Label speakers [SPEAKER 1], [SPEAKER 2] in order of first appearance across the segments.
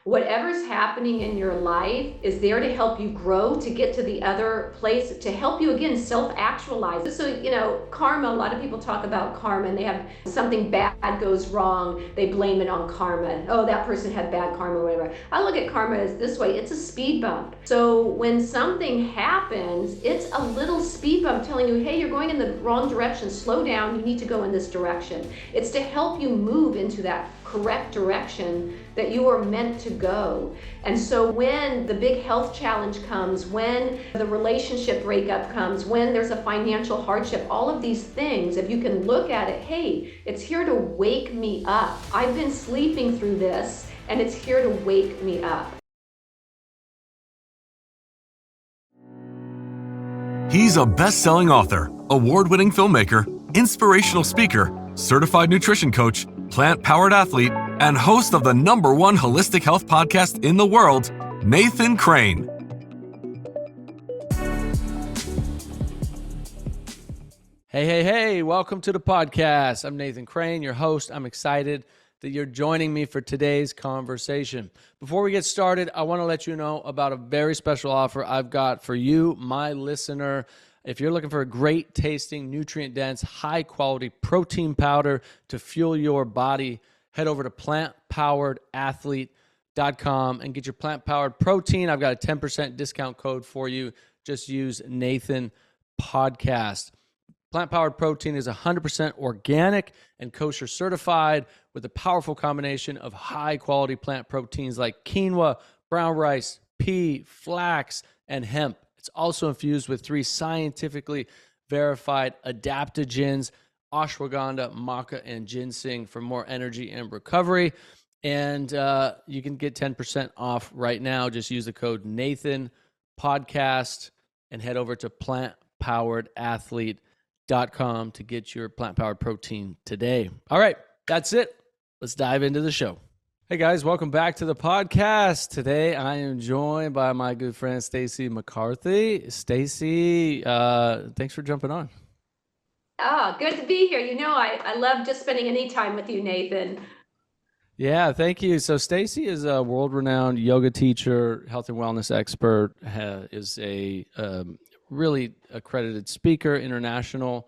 [SPEAKER 1] whatever's happening in your life is there to help you grow, to get to the other place, to help you again self-actualize. So, karma, a lot of people talk about karma and they have something bad goes wrong, they blame it on karma. Oh, that person had bad karma, whatever. I look at karma as this way: it's a speed bump. So when something happens, it's a little speed bump telling you, hey, you're going in the wrong direction, slow down, you need to go in this direction. It's to help you move into that correct direction that you are meant to go. And so when the big health challenge comes, when the relationship breakup comes, when there's a financial hardship, all of these things, if you can look at it, hey, it's here to wake me up. I've been sleeping through this, and it's here to wake me up.
[SPEAKER 2] He's a best-selling author, award-winning filmmaker, inspirational speaker, certified nutrition coach, plant-powered athlete, and host of the #1 holistic health podcast in the world, Nathan Crane.
[SPEAKER 3] Hey, welcome to the podcast. I'm Nathan Crane, your host. I'm excited that you're joining me for today's conversation. Before we get started, I want to let you know about a very special offer I've got for you, my listener. If you're looking for a great tasting, nutrient-dense, high-quality protein powder to fuel your body, head over to plantpoweredathlete.com and get your plant-powered protein. I've got a 10% discount code for you. Just use Nathan Podcast. Plant-powered protein is 100% organic and kosher certified with a powerful combination of high-quality plant proteins like quinoa, brown rice, pea, flax, and hemp. It's also infused with 3 scientifically verified adaptogens, ashwagandha, maca, and ginseng for more energy and recovery. And you can get 10% off right now. Just use the code Nathan Podcast and head over to plantpoweredathlete.com to get your plant-powered protein today. All right, that's it. Let's dive into the show. Hey guys, welcome back to the podcast. Today I am joined by my good friend Stacy McCarthy. Stacy, thanks for jumping on.
[SPEAKER 1] Oh, good to be here. I love just spending any time with you, Nathan.
[SPEAKER 3] Yeah, thank you. So Stacy is a world-renowned yoga teacher, health and wellness expert, is a really accredited speaker, international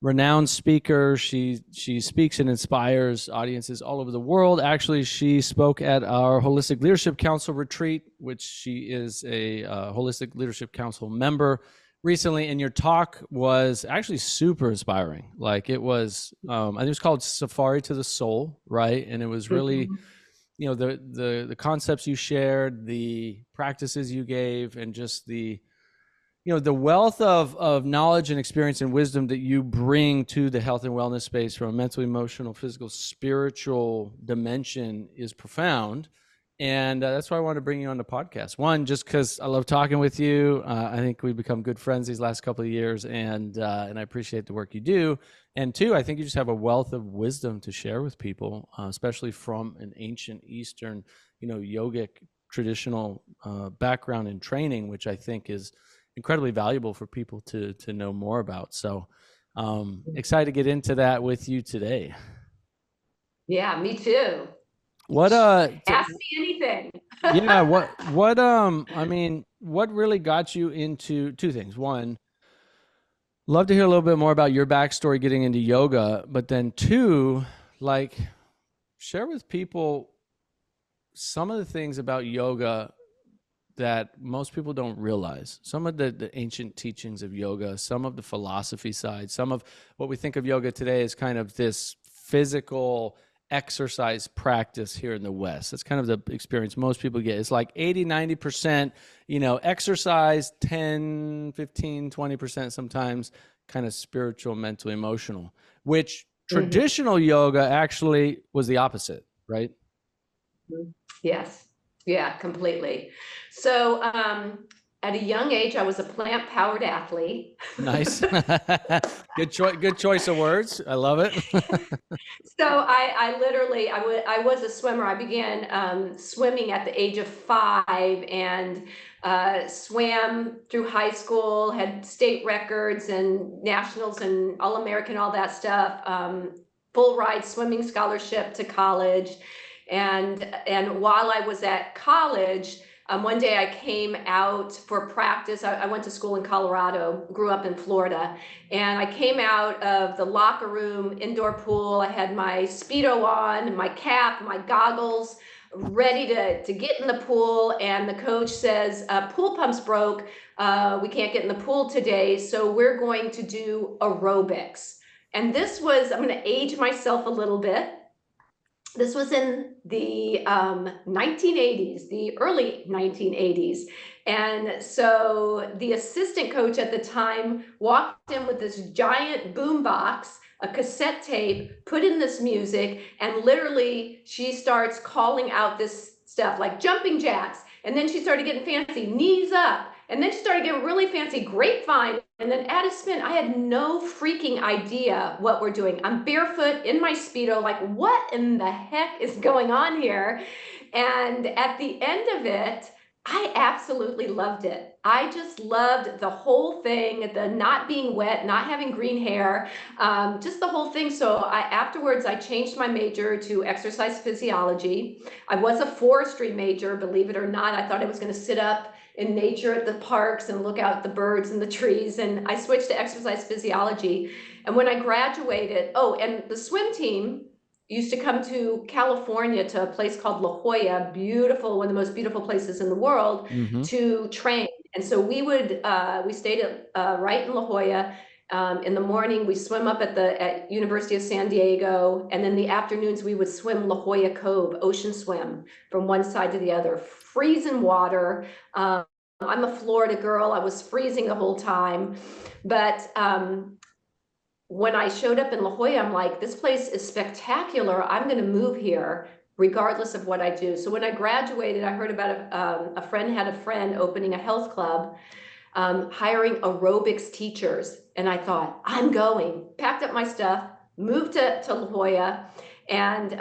[SPEAKER 3] renowned speaker. She speaks and inspires audiences all over the world. Actually, she spoke at our Holistic Leadership Council retreat, which she is a Holistic Leadership Council member recently. And your talk was actually super inspiring. Like it was, I think it was called Safari to the Soul, right? And it was really, the concepts you shared, the practices you gave, and just the wealth of knowledge and experience and wisdom that you bring to the health and wellness space from a mental, emotional, physical, spiritual dimension is profound. And that's why I wanted to bring you on the podcast. One, just because I love talking with you. I think we've become good friends these last couple of years, and I appreciate the work you do. And two, I think you just have a wealth of wisdom to share with people, especially from an ancient Eastern, yogic traditional background and training, which I think is incredibly valuable for people to know more about. So excited to get into that with you today.
[SPEAKER 1] Yeah, me too.
[SPEAKER 3] What
[SPEAKER 1] ask me anything.
[SPEAKER 3] Yeah, what really got you into 2 things? One, love to hear a little bit more about your backstory getting into yoga, but then 2, share with people some of the things about yoga that most people don't realize. Some of the ancient teachings of yoga, some of the philosophy side, some of what we think of yoga today as kind of this physical exercise practice here in the West. That's kind of the experience most people get. It's like 80, 90%, exercise, 10, 15, 20% sometimes kind of spiritual, mental, emotional, which traditional yoga actually was the opposite, right?
[SPEAKER 1] Yes. Yeah, completely. So at a young age, I was a plant-powered athlete.
[SPEAKER 3] Nice. Good choice of words. I love it.
[SPEAKER 1] So I was a swimmer. I began swimming at the age of 5 and swam through high school, had state records and nationals and All-American, all that stuff. Full ride swimming scholarship to college. And while I was at college, one day I came out for practice. I went to school in Colorado, grew up in Florida, and I came out of the locker room, indoor pool. I had my Speedo on, my cap, my goggles, ready to get in the pool. And the coach says, pool pump's broke. We can't get in the pool today, so we're going to do aerobics. And this was, I'm going to age myself a little bit. This was in the 1980s, the early 1980s. And so the assistant coach at the time walked in with this giant boom box, a cassette tape, put in this music, and literally she starts calling out this stuff like jumping jacks. And then she started getting fancy, knees up. And then she started getting really fancy, grapevine, and then add a spin. I had no freaking idea what we're doing. I'm barefoot in my Speedo, like, what in the heck is going on here? And at the end of it, I absolutely loved it. I just loved the whole thing, the not being wet, not having green hair, just the whole thing. So afterwards, I changed my major to exercise physiology. I was a forestry major, believe it or not. I thought I was going to sit up in nature at the parks and look out at the birds and the trees. And I switched to exercise physiology. And when I graduated, oh, and the swim team used to come to California to a place called La Jolla, beautiful, one of the most beautiful places in the world, to train. And so we stayed right in La Jolla. In the morning, we swim up at University of San Diego, and then the afternoons we would swim La Jolla Cove, ocean swim from one side to the other, freezing water. I'm a Florida girl. I was freezing the whole time, but when I showed up in La Jolla, I'm like, this place is spectacular. I'm going to move here regardless of what I do. So when I graduated, I heard about a friend had a friend opening a health club, hiring aerobics teachers. And I thought, I'm going. Packed up my stuff, moved to La Jolla, and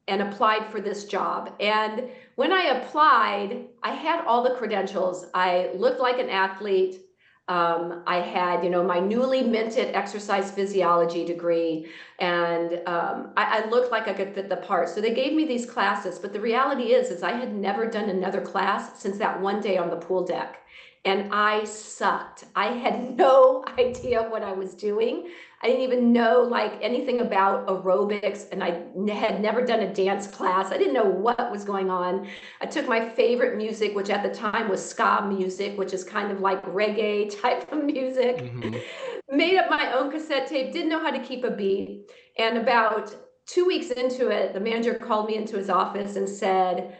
[SPEAKER 1] applied for this job. And when I applied, I had all the credentials. I looked like an athlete. I had, my newly minted exercise physiology degree, and I looked like I could fit the part. So they gave me these classes, but the reality is I had never done another class since that one day on the pool deck. And I sucked. I had no idea what I was doing. I didn't even know like anything about aerobics, and I had never done a dance class. I didn't know what was going on. I took my favorite music, which at the time was ska music, which is kind of like reggae type of music, made up my own cassette tape, didn't know how to keep a beat. And about 2 weeks into it, the manager called me into his office and said,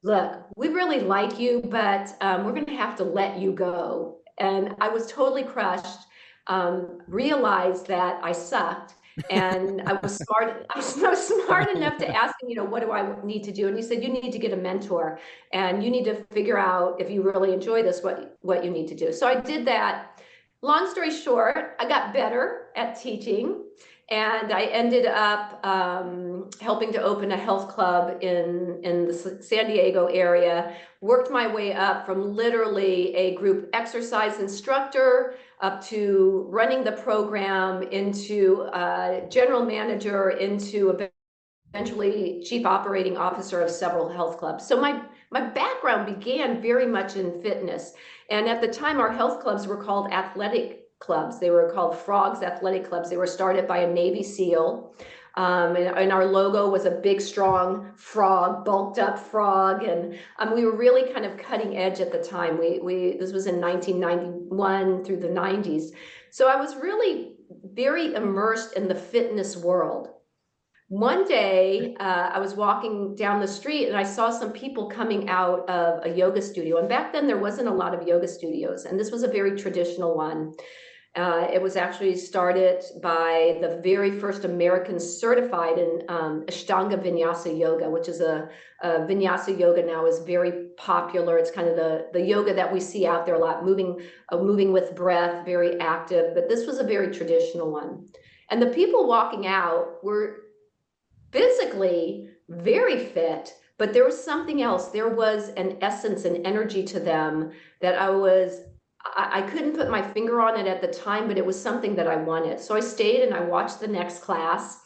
[SPEAKER 1] look, we really like you, but we're going to have to let you go. And I was totally crushed, realized that I sucked. And I was smart enough to ask him, what do I need to do? And he said, you need to get a mentor, and you need to figure out if you really enjoy this, what you need to do. So I did that. Long story short, I got better at teaching. And I ended up helping to open a health club in the San Diego area, worked my way up from literally a group exercise instructor up to running the program, into general manager, into eventually chief operating officer of several health clubs. So my background began very much in fitness. And at the time, our health clubs were called athletic clubs. They were called Frogs Athletic Clubs. They were started by a Navy SEAL. And our logo was a big, strong frog, bulked up frog. And we were really kind of cutting edge at the time. This was in 1991 through the 90s. So I was really very immersed in the fitness world. One day, I was walking down the street and I saw some people coming out of a yoga studio. And back then there wasn't a lot of yoga studios, and this was a very traditional one. It was actually started by the very first Americans certified in Ashtanga Vinyasa Yoga, which is a Vinyasa yoga now is very popular. It's kind of the yoga that we see out there a lot, moving with breath, very active. But this was a very traditional one. And the people walking out were physically very fit, but there was something else. There was an essence and energy to them that I couldn't put my finger on it at the time, but it was something that I wanted. So I stayed and I watched the next class.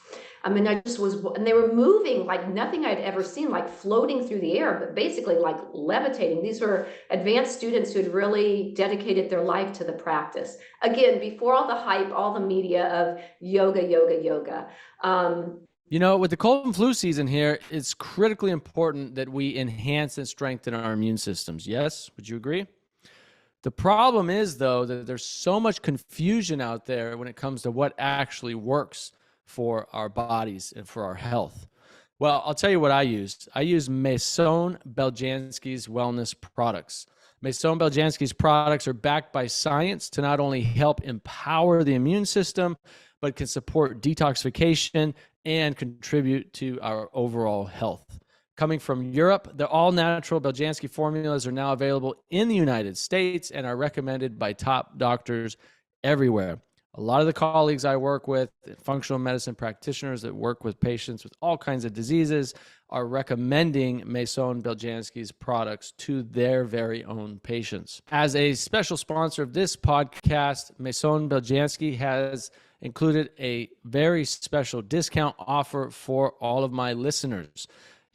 [SPEAKER 1] I mean, I just was, and they were moving like nothing I'd ever seen, like floating through the air, but basically like levitating. These were advanced students who had really dedicated their life to the practice. Again, before all the hype, all the media of yoga, yoga, yoga.
[SPEAKER 3] With the cold and flu season here, it's critically important that we enhance and strengthen our immune systems. Yes? Would you agree? The problem is, though, that there's so much confusion out there when it comes to what actually works for our bodies and for our health. Well, I'll tell you what I use. I use Maison Beljanski's wellness products. Maison Beljanski's products are backed by science to not only help empower the immune system, but can support detoxification and contribute to our overall health. Coming from Europe, the all-natural Beljanski formulas are now available in the United States and are recommended by top doctors everywhere. A lot of the colleagues I work with, functional medicine practitioners that work with patients with all kinds of diseases, are recommending Maison Beljanski's products to their very own patients. As a special sponsor of this podcast, Maison Beljanski has included a very special discount offer for all of my listeners.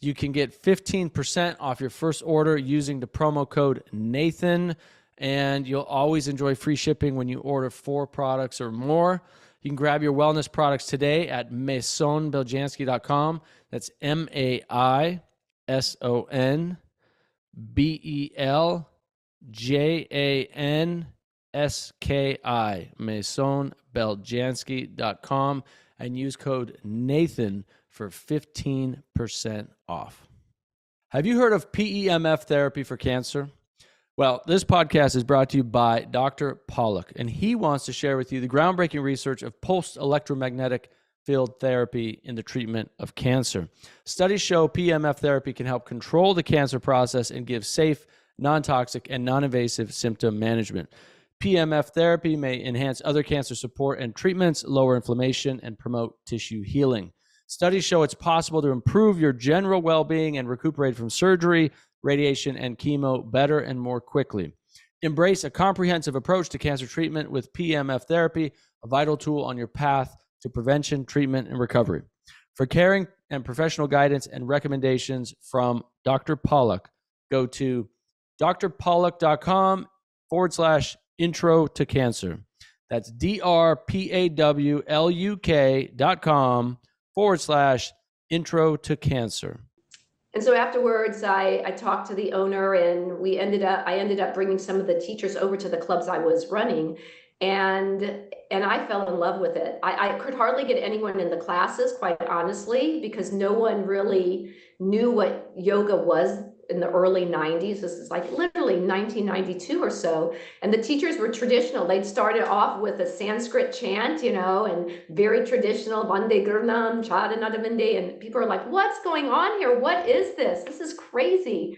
[SPEAKER 3] You can get 15% off your first order using the promo code Nathan, and you'll always enjoy free shipping when you order 4 products or more. You can grab your wellness products today at maisonbeljanski.com. That's MAISONBELJANSKI, maisonbeljanski.com, and use code Nathan for 15% off. Have you heard of PEMF therapy for cancer? Well, this podcast is brought to you by Dr. Pollack, and he wants to share with you the groundbreaking research of pulsed electromagnetic field therapy in the treatment of cancer. Studies show PEMF therapy can help control the cancer process and give safe, non-toxic, and non-invasive symptom management. PEMF therapy may enhance other cancer support and treatments, lower inflammation, and promote tissue healing. Studies show it's possible to improve your general well-being and recuperate from surgery, radiation, and chemo better and more quickly. Embrace a comprehensive approach to cancer treatment with PEMF therapy, a vital tool on your path to prevention, treatment, and recovery. For caring and professional guidance and recommendations from Dr. Pollack, go to drpollack.com/intro to cancer. That's drpawluk.com/intro to cancer.
[SPEAKER 1] And so afterwards, I talked to the owner, and I ended up bringing some of the teachers over to the clubs I was running, and I fell in love with it. I could hardly get anyone in the classes, quite honestly, because no one really knew what yoga was in the early 90s. This is like literally 1992 or so. And the teachers were traditional. They'd started off with a Sanskrit chant, and very traditional, Vande Gurnam, Chadanadavinde. And people are like, what's going on here? What is this? This is crazy.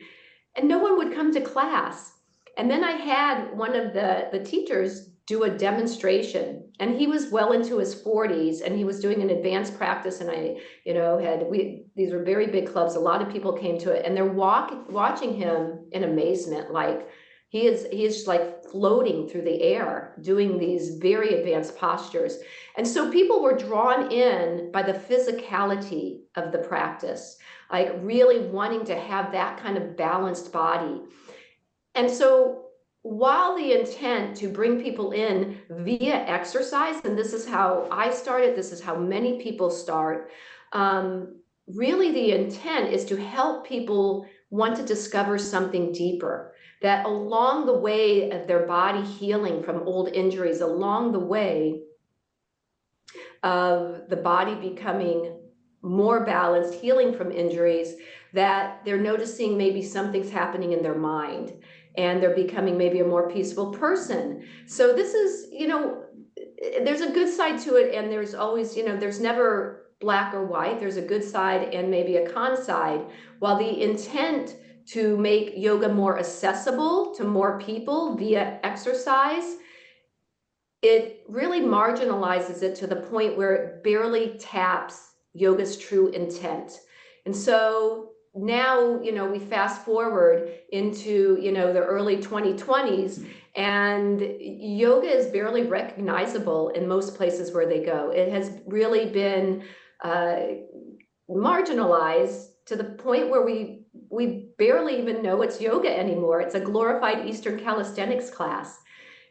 [SPEAKER 1] And no one would come to class. And then I had one of the teachers do a demonstration, and he was well into his 40s, and he was doing an advanced practice, and these were very big clubs. A lot of people came to it, and they're watching him in amazement, like he is like floating through the air doing these very advanced postures. And so people were drawn in by the physicality of the practice, like really wanting to have that kind of balanced body. And so while the intent to bring people in via exercise, and this is how I started, this is how many people start, really the intent is to help people want to discover something deeper, that along the way of their body healing from old injuries, along the way of the body becoming more balanced, healing from injuries, that they're noticing maybe something's happening in their mind, and they're becoming maybe a more peaceful person. So this is, there's a good side to it, and there's always, there's never black or white. There's a good side and maybe a con side. While the intent to make yoga more accessible to more people via exercise, it really marginalizes it to the point where it barely taps yoga's true intent. And so now, we fast forward into, the early 2020s, and yoga is barely recognizable in most places where they go. It has really been uh, marginalized to the point where we barely even know it's yoga anymore. It's a glorified Eastern calisthenics class.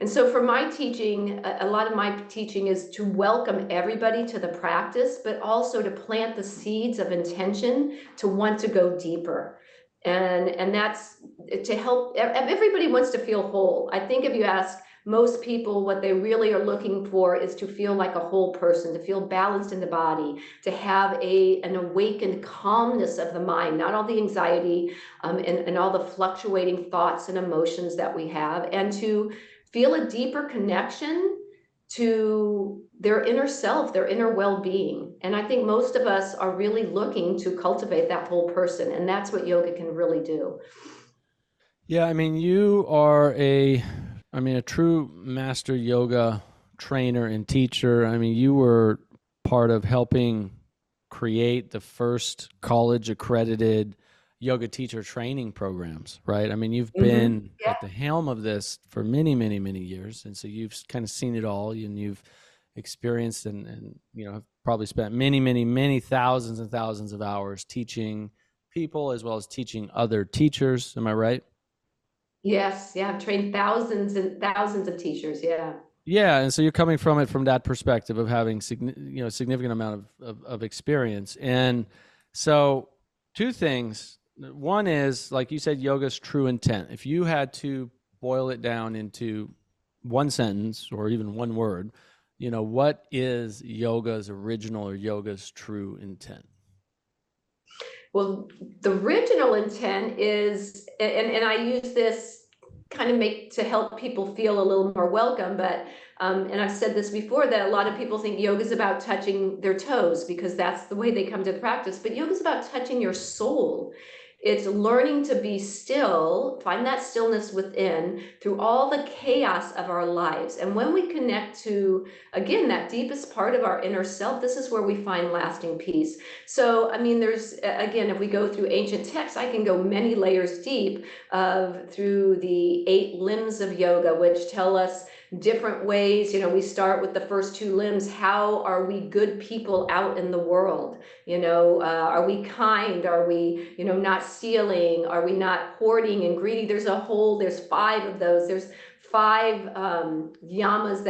[SPEAKER 1] And so for my teaching, a lot of my teaching is to welcome everybody to the practice, but also to plant the seeds of intention to want to go deeper. And that's to help. Everybody wants to feel whole. I think if you ask most people, what they really are looking for is to feel like a whole person, to feel balanced in the body, to have an awakened calmness of the mind, not all the anxiety and all the fluctuating thoughts and emotions that we have, and to feel a deeper connection to their inner self, their inner well-being. And I think most of us are really looking to cultivate that whole person, and that's what yoga can really do.
[SPEAKER 3] Yeah, I mean, you are a true master yoga trainer and teacher. I mean, you were part of helping create the first college accredited yoga teacher training programs, right? I mean, you've been
[SPEAKER 1] Yeah.
[SPEAKER 3] at the helm of this for many, many, many years. And so you've kind of seen it all, and you've experienced and have probably spent many, many, many thousands and thousands of hours teaching people as well as teaching other teachers. Am I right?
[SPEAKER 1] Yes, yeah, I've trained thousands and thousands of teachers. Yeah.
[SPEAKER 3] Yeah, and so you're coming from it from that perspective of having significant amount of experience. And so two things. One is, like you said, yoga's true intent. If you had to boil it down into one sentence or even one word, what is yoga's original or yoga's true intent?
[SPEAKER 1] Well, the original intent is, and I use this kind of make to help people feel a little more welcome, but and I've said this before, that a lot of people think yoga is about touching their toes because that's the way they come to the practice, but yoga is about touching your soul. It's learning to be still, find that stillness within through all the chaos of our lives. And when we connect to, again, that deepest part of our inner self, this is where we find lasting peace. So, I mean, there's, again, if we go through ancient texts, I can go many layers deep through the 8 limbs of yoga, which tell us different ways. We start with the first 2 limbs. How are we good people out in the world? Are we kind? Are we, not stealing? Are we not hoarding and greedy? There's 5 of those. There's 5 yamas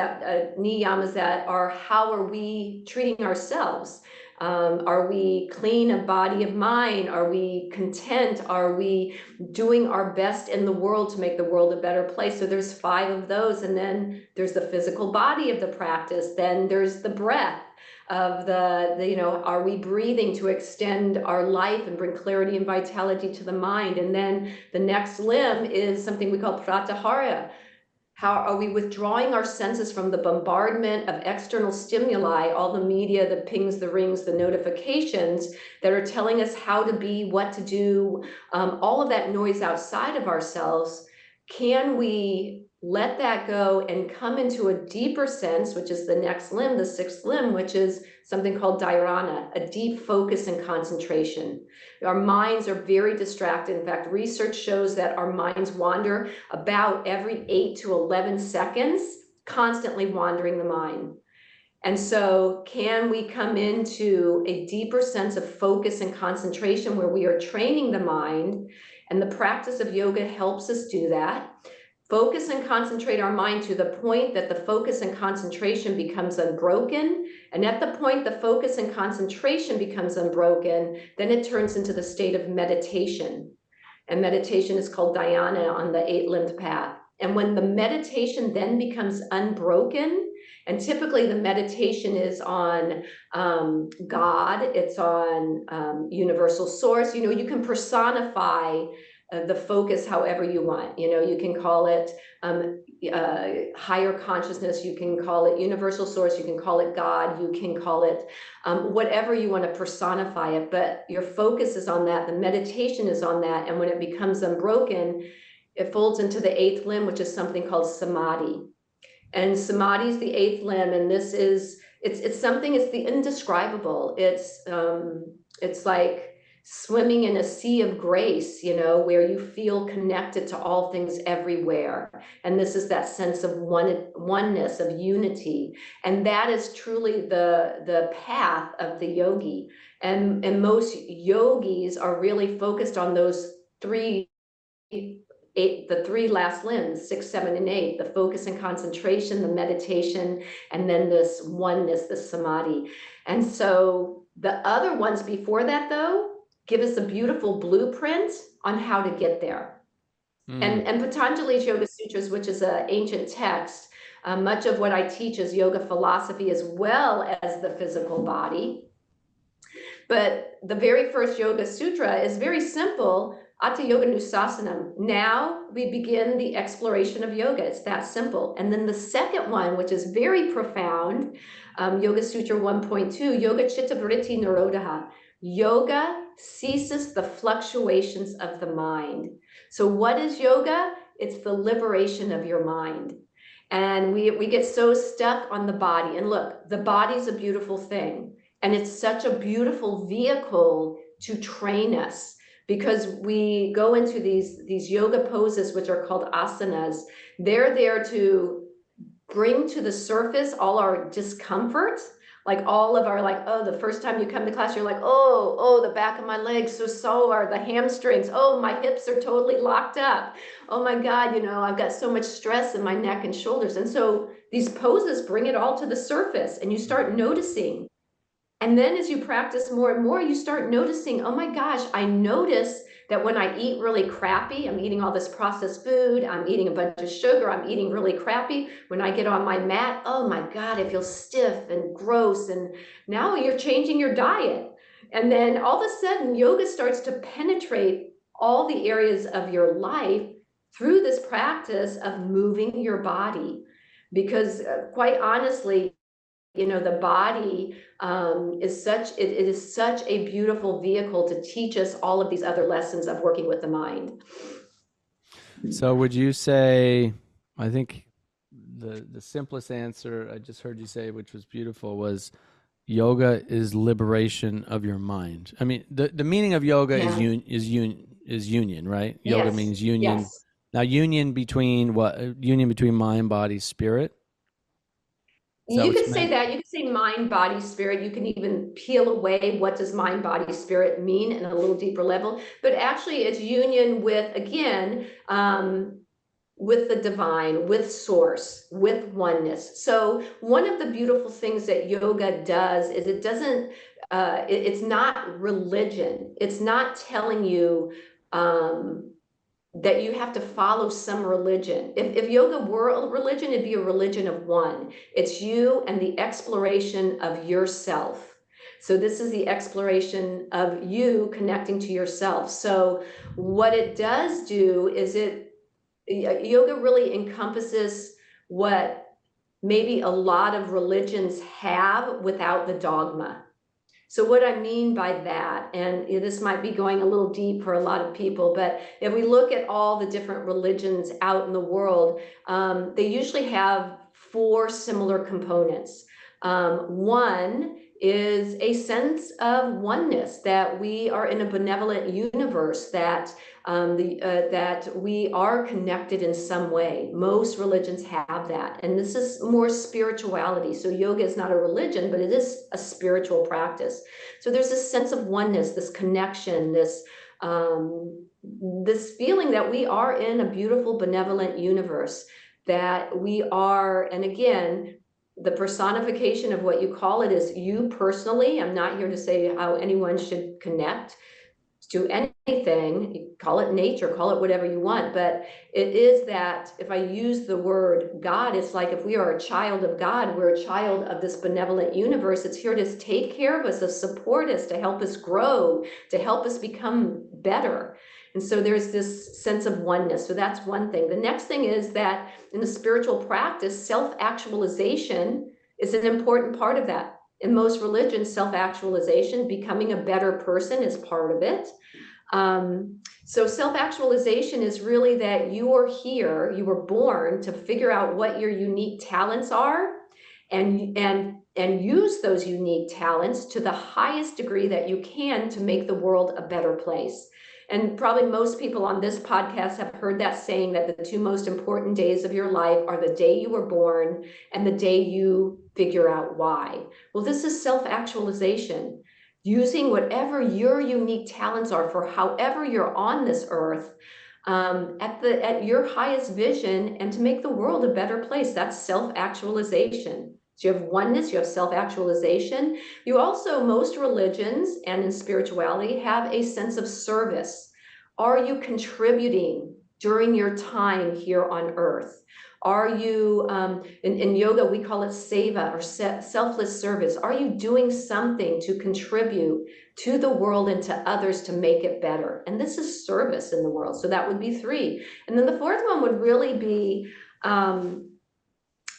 [SPEAKER 1] niyamas that are, how are we treating ourselves? Are we clean of body of mind? Are we content? Are we doing our best in the world to make the world a better place? So there's 5 of those. And then there's the physical body of the practice. Then there's the breath of are we breathing to extend our life and bring clarity and vitality to the mind? And then the next limb is something we call pratyahara. How are we withdrawing our senses from the bombardment of external stimuli, all the media, the pings, the rings, the notifications that are telling us how to be, what to do, all of that noise outside of ourselves? Can we let that go and come into a deeper sense, which is the next limb, the 6th limb, which is something called dharana, a deep focus and concentration. Our minds are very distracted. In fact, research shows that our minds wander about every 8 to 11 seconds, constantly wandering the mind. And so can we come into a deeper sense of focus and concentration where we are training the mind? And the practice of yoga helps us do that. Focus and concentrate our mind to the point that the focus and concentration becomes unbroken. And at the point the focus and concentration becomes unbroken, then it turns into the state of meditation. And meditation is called dhyana on the 8-limbed path. And when the meditation then becomes unbroken, and typically the meditation is on God, it's on universal source. You can personify the focus however you want. You can call it higher consciousness, you can call it universal source, you can call it God, you can call it whatever you want to personify it, but your focus is on that, the meditation is on that, and when it becomes unbroken, it folds into the 8th limb, which is something called samadhi. And samadhi is the 8th limb, and this is, it's something, it's the indescribable. It's like swimming in a sea of grace, where you feel connected to all things everywhere. And this is that sense of oneness, of unity. And that is truly the path of the yogi. And most yogis are really focused on those the three last limbs, 6, 7, and 8, the focus and concentration, the meditation, and then this oneness, the samadhi. And so the other ones before that, though, give us a beautiful blueprint on how to get there. And Patanjali's Yoga Sutras, which is an ancient text, much of what I teach is yoga philosophy as well as the physical body. But the very first Yoga Sutra is very simple, Atha Yoga Nusasanam. Now we begin the exploration of yoga. It's that simple. And then the second one, which is very profound, Yoga Sutra 1.2, Yoga Chitta Vritti Nirodha. Yoga ceases the fluctuations of the mind. So what is yoga? It's the liberation of your mind. And we get so stuck on the body. And look, the body's a beautiful thing. And it's such a beautiful vehicle to train us, because we go into these yoga poses, which are called asanas. They're there to bring to the surface all our discomfort, like all of our, like, oh, the first time you come to class, you're like, oh, the back of my legs so sore, the hamstrings, oh, my hips are totally locked up. Oh my God, I've got so much stress in my neck and shoulders. And so these poses bring it all to the surface, and you start noticing. And then as you practice more and more, you start noticing, oh my gosh, I notice that when I eat really crappy, I'm eating all this processed food, I'm eating a bunch of sugar, I'm eating really crappy. When I get on my mat, oh my God, I feel stiff and gross. And now you're changing your diet. And then all of a sudden, yoga starts to penetrate all the areas of your life through this practice of moving your body. Because quite honestly, the body it is such a beautiful vehicle to teach us all of these other lessons of working with the mind.
[SPEAKER 3] So would you say, I think the simplest answer I just heard you say, which was beautiful, was yoga is liberation of your mind. I mean, the meaning of yoga is union, right?
[SPEAKER 1] Yes.
[SPEAKER 3] Yoga means union.
[SPEAKER 1] Yes.
[SPEAKER 3] Now, union between what? Union between mind, body, spirit?
[SPEAKER 1] You could say that. You could say mind, body, spirit. You can even peel away what does mind, body, spirit mean in a little deeper level. But actually, it's union with, again, with the divine, with source, with oneness. So one of the beautiful things that yoga does is it doesn't, it's not religion. It's not telling you that you have to follow some religion. If yoga were a religion, it'd be a religion of one. It's you and the exploration of yourself. So this is the exploration of you connecting to yourself. So what it does do is yoga really encompasses what maybe a lot of religions have without the dogma. So what I mean by that, and this might be going a little deep for a lot of people, but if we look at all the different religions out in the world, they usually have 4 similar components. One is a sense of oneness, that we are in a benevolent universe, that that we are connected in some way. Most religions have that, and this is more spirituality. So yoga is not a religion, but it is a spiritual practice. So there's this sense of oneness, this connection, this feeling that we are in a beautiful, benevolent universe, that we are, and again, the personification of what you call it is you personally. I'm not here to say how anyone should connect to anything. You call it nature, call it whatever you want, but it is that if I use the word God, it's like if we are a child of God, we're a child of this benevolent universe. It's here to take care of us, to support us, to help us grow, to help us become better. And so there's this sense of oneness. So that's one thing. The next thing is that in the spiritual practice, self-actualization is an important part of that. In most religions, self-actualization, becoming a better person, is part of it. So self-actualization is really that you are here, you were born to figure out what your unique talents are, and use those unique talents to the highest degree that you can to make the world a better place. And probably most people on this podcast have heard that saying that the two most important days of your life are the day you were born and the day you figure out why. Well, this is self-actualization, using whatever your unique talents are for however you're on this earth, at your highest vision, and to make the world a better place. That's self-actualization. So you have oneness, you have self-actualization. You also, most religions and in spirituality have a sense of service. Are you contributing during your time here on earth? Are you, in yoga, we call it seva, or selfless service. Are you doing something to contribute to the world and to others to make it better? And this is service in the world. So that would be 3. And then the 4th one would really be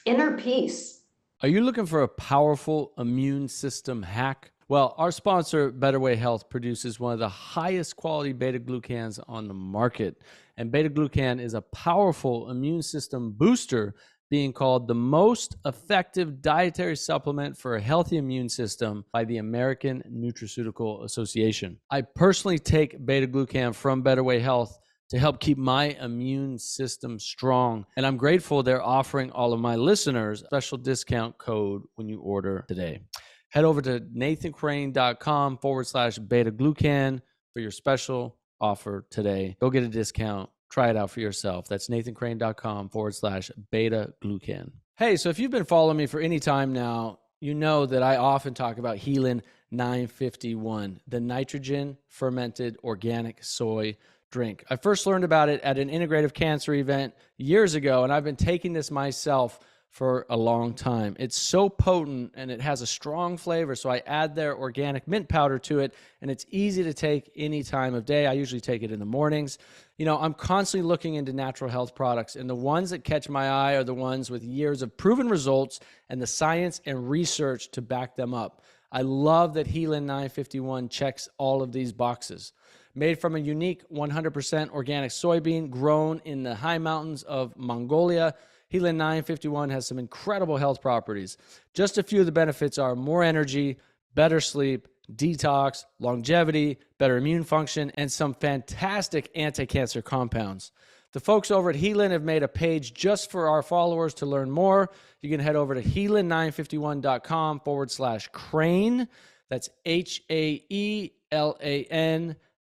[SPEAKER 1] inner peace.
[SPEAKER 3] Are you looking for a powerful immune system hack? Well, our sponsor, Better Way Health, produces one of the highest quality beta-glucans on the market. And beta-glucan is a powerful immune system booster, being called the most effective dietary supplement for a healthy immune system by the American Nutraceutical Association. I personally take beta-glucan from Better Way Health to help keep my immune system strong. And I'm grateful they're offering all of my listeners a special discount code when you order today. Head over to nathancrane.com/beta-glucan for your special offer today. Go get a discount. Try it out for yourself. That's nathancrane.com/beta-glucan. Hey, so if you've been following me for any time now, you know that I often talk about Healin 951, the nitrogen fermented organic soy drink. I first learned about it at an integrative cancer event years ago, and I've been taking this myself for a long time. It's so potent and it has a strong flavor, so I add their organic mint powder to it, and it's easy to take any time of day. I usually take it in the mornings. You know, I'm constantly looking into natural health products, and the ones that catch my eye are the ones with years of proven results and the science and research to back them up. I love that Healin 951 checks all of these boxes. Made from a unique 100% organic soybean grown in the high mountains of Mongolia, Healin 951 has some incredible health properties. Just a few of the benefits are more energy, better sleep, detox, longevity, better immune function, and some fantastic anti-cancer compounds. The folks over at Healin have made a page just for our followers to learn more. You can head over to healin951.com/crane. That's HAELAN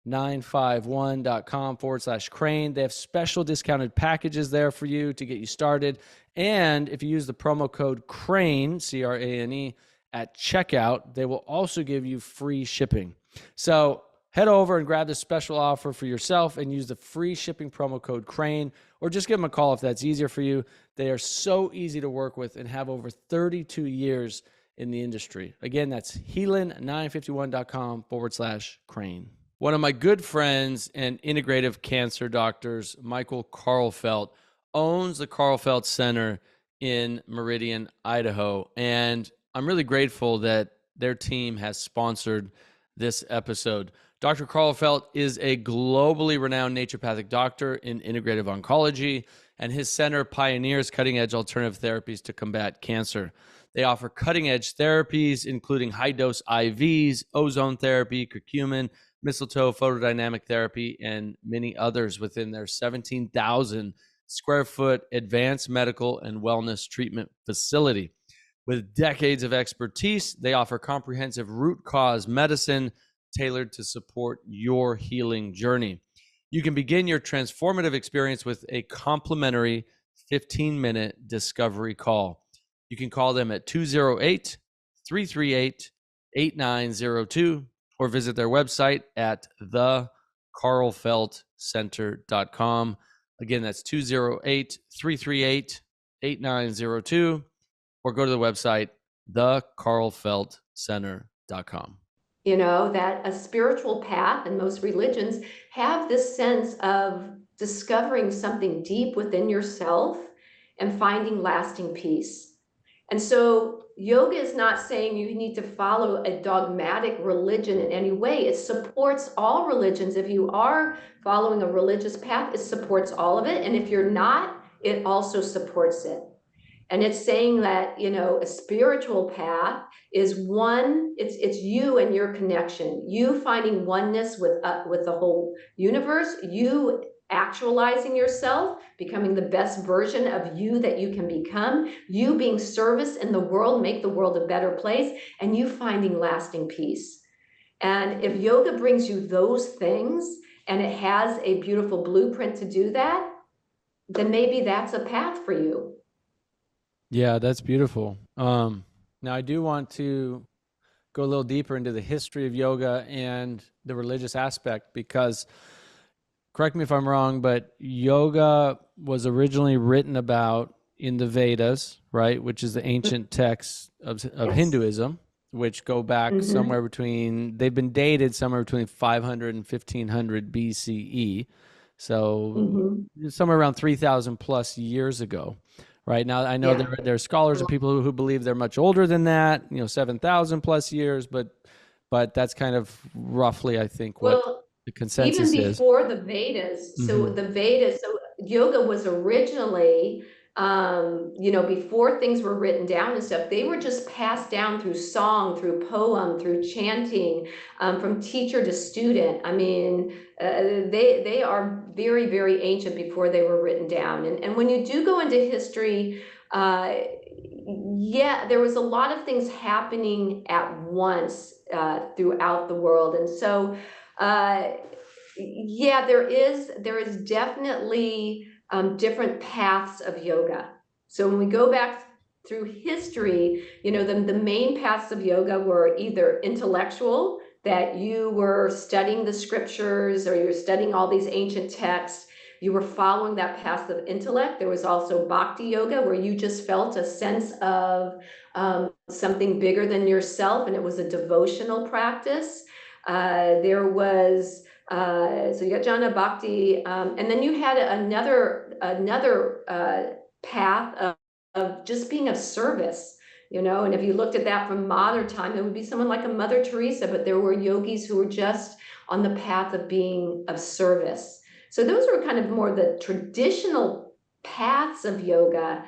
[SPEAKER 3] 951.com/crane. They have special discounted packages there for you to get you started. And if you use the promo code CRANE, CRANE, at checkout, they will also give you free shipping. So head over and grab this special offer for yourself and use the free shipping promo code CRANE, or just give them a call if that's easier for you. They are so easy to work with and have over 32 years in the industry. Again, that's healin951.com/crane. One of my good friends and integrative cancer doctors, Michael Karlfeldt, owns the Karlfeldt Center in Meridian, Idaho. And I'm really grateful that their team has sponsored this episode. Dr. Karlfeldt is a globally renowned naturopathic doctor in integrative oncology, and his center pioneers cutting-edge alternative therapies to combat cancer. They offer cutting-edge therapies, including high-dose IVs, ozone therapy, curcumin, mistletoe, photodynamic therapy, and many others within their 17,000 square foot advanced medical and wellness treatment facility. With decades of expertise, they offer comprehensive root cause medicine tailored to support your healing journey. You can begin your transformative experience with a complimentary 15-minute discovery call. You can call them at 208-338-8902 or visit their website at thekarlfeldtcenter.com. Again, that's 208-338-8902, or go to the website, thekarlfeldtcenter.com.
[SPEAKER 1] You know, that a spiritual path, and most religions have this sense of discovering something deep within yourself and finding lasting peace. And so yoga is not saying you need to follow a dogmatic religion in any way. It supports all religions. If you are following a religious path, it supports all of it. And if you're not, it also supports it. And it's saying that, a spiritual path is one, it's you and your connection, you finding oneness with the whole universe, you actualizing yourself, becoming the best version of you that you can become, you being service in the world, make the world a better place, and you finding lasting peace. And if yoga brings you those things and it has a beautiful blueprint to do that, then maybe that's a path for you.
[SPEAKER 3] Yeah, that's beautiful. Now I do want to go a little deeper into the history of yoga and the religious aspect, because correct me if I'm wrong, but yoga was originally written about in the Vedas, right, which is the ancient texts of
[SPEAKER 1] Yes.
[SPEAKER 3] Hinduism, which go back
[SPEAKER 1] Mm-hmm.
[SPEAKER 3] they've been dated somewhere between 500 and 1500 BCE. So
[SPEAKER 1] Mm-hmm.
[SPEAKER 3] somewhere around 3,000 plus years ago. Right now, I know
[SPEAKER 1] Yeah.
[SPEAKER 3] there are scholars and people who believe they're much older than that, 7,000 plus years, but that's kind of roughly, I think, what
[SPEAKER 1] Well,
[SPEAKER 3] the
[SPEAKER 1] even
[SPEAKER 3] consensus is.
[SPEAKER 1] before the Vedas,
[SPEAKER 3] Hmm.
[SPEAKER 1] so yoga was originally, before things were written down and stuff, they were just passed down through song, through poem, through chanting, from teacher to student. I mean, they are very, very ancient before they were written down. And when you do go into history, uh, yeah, there was a lot of things happening at once throughout the world, and so uh, yeah, there is definitely different paths of yoga. So when we go back through history, the main paths of yoga were either intellectual, that you were studying the scriptures or you're studying all these ancient texts. You were following that path of intellect. There was also bhakti yoga, where you just felt a sense of something bigger than yourself, and it was a devotional practice. There was so you got jhana bhakti, and then you had another path of just being of service. And if you looked at that from modern time, it would be someone like a Mother Teresa, but there were yogis who were just on the path of being of service. So those were kind of more the traditional paths of yoga,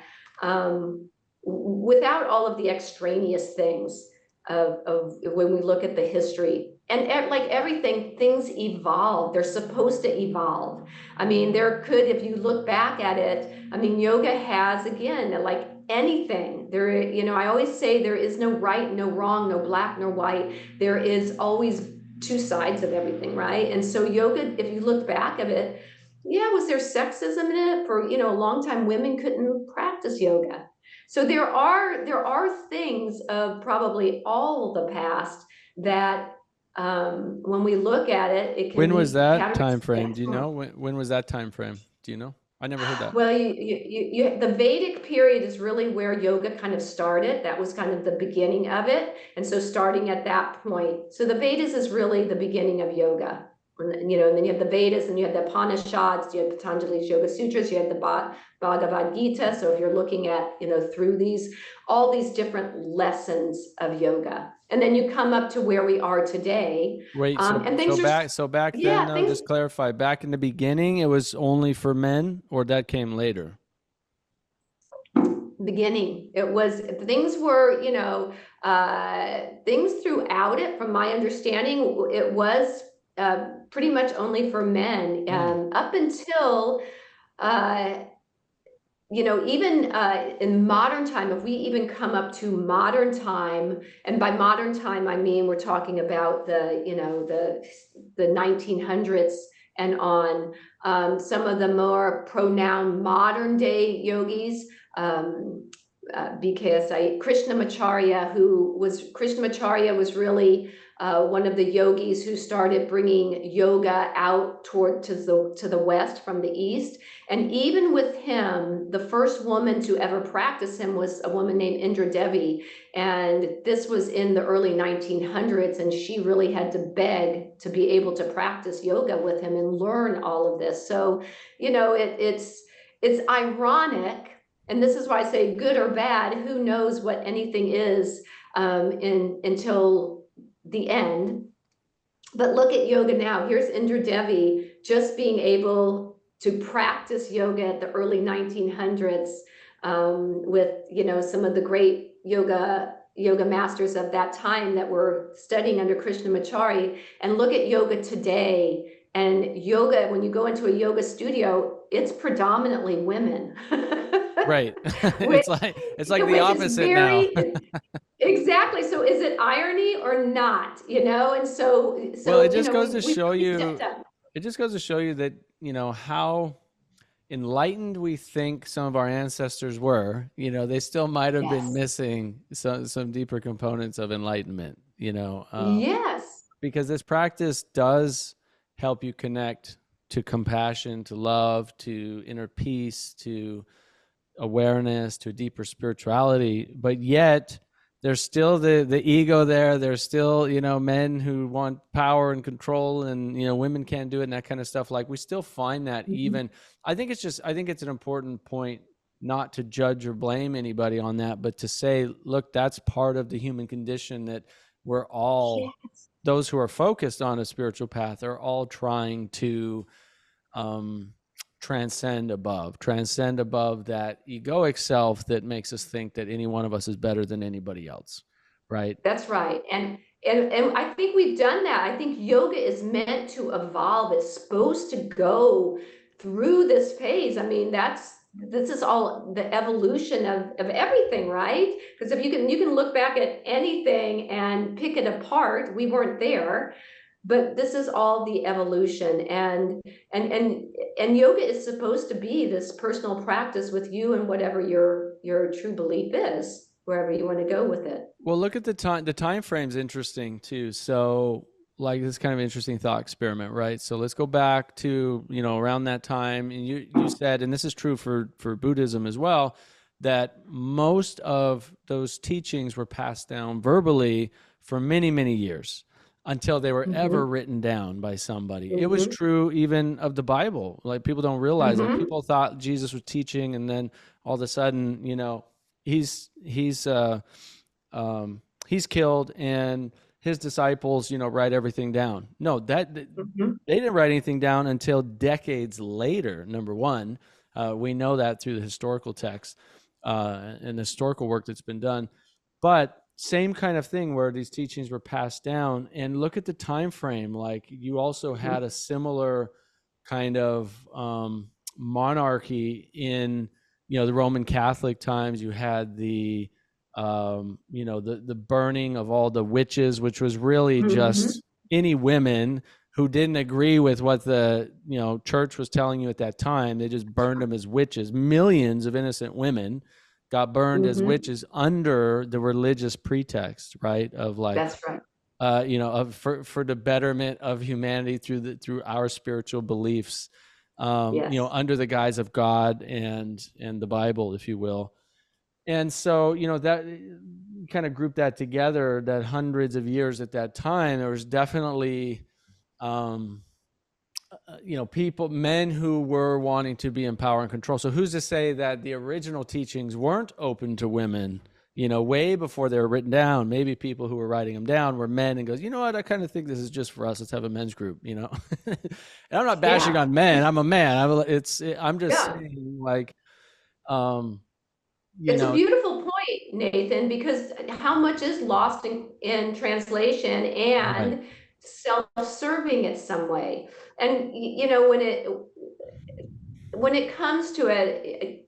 [SPEAKER 1] without all of the extraneous things of when we look at the history. And like everything, things evolve. They're supposed to evolve. I mean, there could, if you look back at it, I mean, yoga has, again, like anything, I always say there is no right, no wrong, no black, no white. There is always two sides of everything, right? And so yoga, if you look back at it, yeah, was there sexism in it? For, a long time, women couldn't practice yoga. So there are things of probably all the past that, when we look at it, it can
[SPEAKER 3] When was
[SPEAKER 1] be
[SPEAKER 3] that time
[SPEAKER 1] categorized.
[SPEAKER 3] frame? Do you know when was that time frame? Do you know? I never heard that.
[SPEAKER 1] Well, the Vedic period is really where yoga kind of started. That was kind of the beginning of it. And so starting at that point, so the Vedas is really the beginning of yoga. And then you have the Vedas, and you have the Upanishads, you have Patanjali's Yoga Sutras, you have the Bhagavad Gita. So if you're looking at, through all these different lessons of yoga, and then you come up to where we are today,
[SPEAKER 3] Wait,
[SPEAKER 1] and things are,
[SPEAKER 3] so back then,
[SPEAKER 1] yeah,
[SPEAKER 3] though,
[SPEAKER 1] things.
[SPEAKER 3] just clarify, back in the beginning, it was only for men, or that came later?
[SPEAKER 1] Beginning, it was, things were, things throughout it, from my understanding, it was pretty much only for men,
[SPEAKER 3] Hmm.
[SPEAKER 1] up until uh, even in modern time. If we even come up to modern time, and by modern time I mean we're talking about the 1900s and on, some of the more pronoun modern day yogis, because Krishnamacharya was really one of the yogis who started bringing yoga out to the west from the east. And even with him, the first woman to ever practice him was a woman named Indra Devi. And this was in the early 1900s. And she really had to beg to be able to practice yoga with him and learn all of this. So, it's ironic. And this is why I say good or bad, who knows what anything is, until the end. But look at yoga now. Here's Indra Devi just being able to practice yoga at the early 1900s. with, some of the great yoga masters of that time that were studying under Krishnamacharya, and look at yoga today. And yoga, when you go into a yoga studio, it's predominantly women.
[SPEAKER 3] Right.
[SPEAKER 1] which,
[SPEAKER 3] it's like the
[SPEAKER 1] which is
[SPEAKER 3] opposite now.
[SPEAKER 1] exactly. So is it irony or not? And
[SPEAKER 3] Well, it
[SPEAKER 1] so
[SPEAKER 3] just goes to
[SPEAKER 1] we
[SPEAKER 3] show
[SPEAKER 1] really stepped
[SPEAKER 3] you
[SPEAKER 1] up.
[SPEAKER 3] it just goes to show you that, how enlightened we think some of our ancestors were. They still might have been
[SPEAKER 1] Yes.
[SPEAKER 3] missing some deeper components of enlightenment,
[SPEAKER 1] Yes.
[SPEAKER 3] because this practice does help you connect to compassion, to love, to inner peace, to awareness, to a deeper spirituality. But yet there's still the ego there. There's still, men who want power and control, and, women can't do it, and that kind of stuff. Like, we still find that.
[SPEAKER 1] Mhm.
[SPEAKER 3] Even, I think it's an important point not to judge or blame anybody on that, but to say, look, that's part of the human condition, that we're all,
[SPEAKER 1] Yes.
[SPEAKER 3] those who are focused on a spiritual path are all trying to um, transcend above that egoic self that makes us think that any one of us is better than anybody else, right?
[SPEAKER 1] That's right. And I think we've done that. I think yoga is meant to evolve. It's supposed to go through this phase. I mean, this is all the evolution of everything, right? Because if you can look back at anything and pick it apart, we weren't there. But this is all the evolution, and and and yoga is supposed to be this personal practice with you and whatever your true belief is, wherever you want to go with it.
[SPEAKER 3] Well, look at the time frame's interesting too. So, like, this kind of interesting thought experiment, right? So let's go back to, around that time. And you said, and this is true for Buddhism as well, that most of those teachings were passed down verbally for many, many years until they were ever
[SPEAKER 1] Mm-hmm.
[SPEAKER 3] written down by somebody. It was
[SPEAKER 1] Mm-hmm.
[SPEAKER 3] true even of the Bible. Like, people don't realize that.
[SPEAKER 1] Mm-hmm.
[SPEAKER 3] People thought Jesus was teaching, and then all of a sudden, he's he's killed, and his disciples, write everything down. No, that they
[SPEAKER 1] Mm-hmm.
[SPEAKER 3] didn't write anything down until decades later. Number one, we know that through the historical text and the historical work that's been done. But same kind of thing where these teachings were passed down. And look at the time frame. Like, you also
[SPEAKER 1] Mm-hmm.
[SPEAKER 3] had a similar kind of monarchy in, the Roman Catholic times. You had the burning of all the witches, which was really
[SPEAKER 1] Mm-hmm.
[SPEAKER 3] just any women who didn't agree with what the church was telling you at that time. They just burned them as witches. Millions of innocent women got burned as
[SPEAKER 1] Mm-hmm.
[SPEAKER 3] witches under the religious pretext, right? Of, like,
[SPEAKER 1] That's right.
[SPEAKER 3] for the betterment of humanity through our spiritual beliefs,
[SPEAKER 1] Yes.
[SPEAKER 3] under the guise of God and the Bible, if you will. And so, that kind of group that together, that hundreds of years at that time, there was definitely, um, men who were wanting to be in power and control. So who's to say that the original teachings weren't open to women, way before they were written down? Maybe people who were writing them down were men, and goes, you know what, I kind of think this is just for us. Let's have a men's group, And I'm not bashing
[SPEAKER 1] Yeah.
[SPEAKER 3] on men. I'm a man. I'm just
[SPEAKER 1] Yeah.
[SPEAKER 3] saying, like, um, you
[SPEAKER 1] It's a
[SPEAKER 3] know,
[SPEAKER 1] beautiful point, Nathan, because how much is lost in translation
[SPEAKER 3] right.
[SPEAKER 1] and self-serving in some way. And when it comes to it,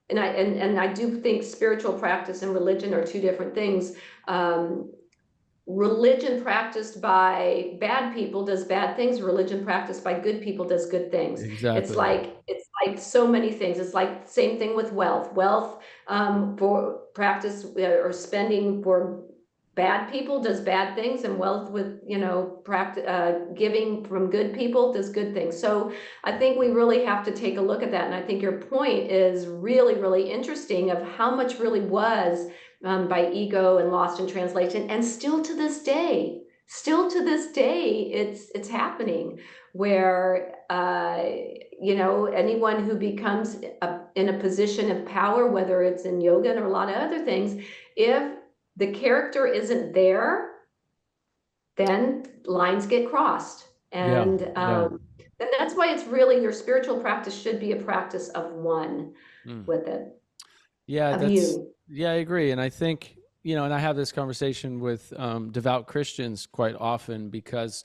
[SPEAKER 1] and I do think spiritual practice and religion are two different things. Um, Religion practiced by bad people does bad things. Religion practiced by good people does good things. It's
[SPEAKER 3] Exactly.
[SPEAKER 1] like it's like so many things. It's like same thing with wealth. Wealth for practice or spending for bad people does bad things, and wealth with practice giving from good people does good things. So I think we really have to take a look at that. And I think your point is really, really interesting of how much really was by ego and lost in translation, and still to this day, it's happening where anyone who becomes in a position of power, whether it's in yoga or a lot of other things, if the character isn't there, then lines get crossed,
[SPEAKER 3] Yeah. Yeah.
[SPEAKER 1] and that's why it's really your spiritual practice should be a practice of one
[SPEAKER 3] Mm.
[SPEAKER 1] with it.
[SPEAKER 3] Yeah,
[SPEAKER 1] of you.
[SPEAKER 3] I agree. And I think, and I have this conversation with devout Christians quite often because,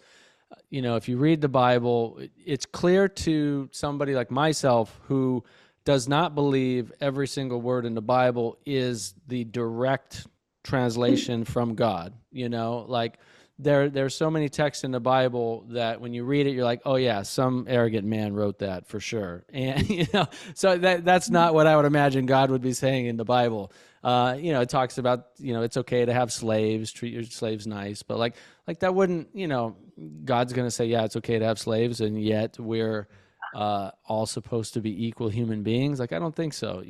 [SPEAKER 3] if you read the Bible, it's clear to somebody like myself who does not believe every single word in the Bible is the direct translation from God. Like there's so many texts in the Bible that when you read it, you're like, oh yeah, some arrogant man wrote that for sure. And so that's not what I would imagine God would be saying in the Bible. It talks about, it's okay to have slaves, treat your slaves nice, but like that wouldn't, God's going to say, yeah, it's okay to have slaves, and yet we're all supposed to be equal human beings. Like, I don't think so.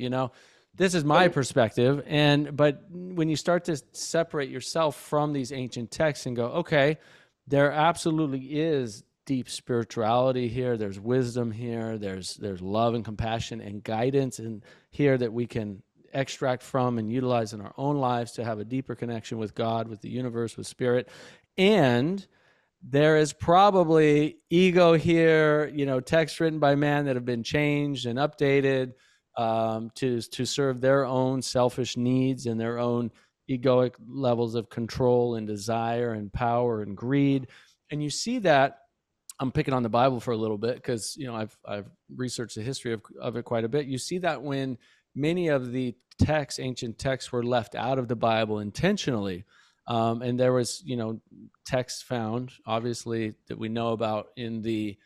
[SPEAKER 3] This is my perspective. But when you start to separate yourself from these ancient texts and go, okay, there absolutely is deep spirituality here. There's wisdom here. There's love and compassion and guidance in here that we can extract from and utilize in our own lives to have a deeper connection with God, with the universe, with spirit. And there is probably ego here, texts written by man that have been changed and updated to serve their own selfish needs and their own egoic levels of control and desire and power and greed. And you see that. I'm picking on the Bible for a little bit because I've researched the history of it quite a bit. You see that when many of the ancient texts were left out of the Bible intentionally, and there was texts found, obviously, that we know about in the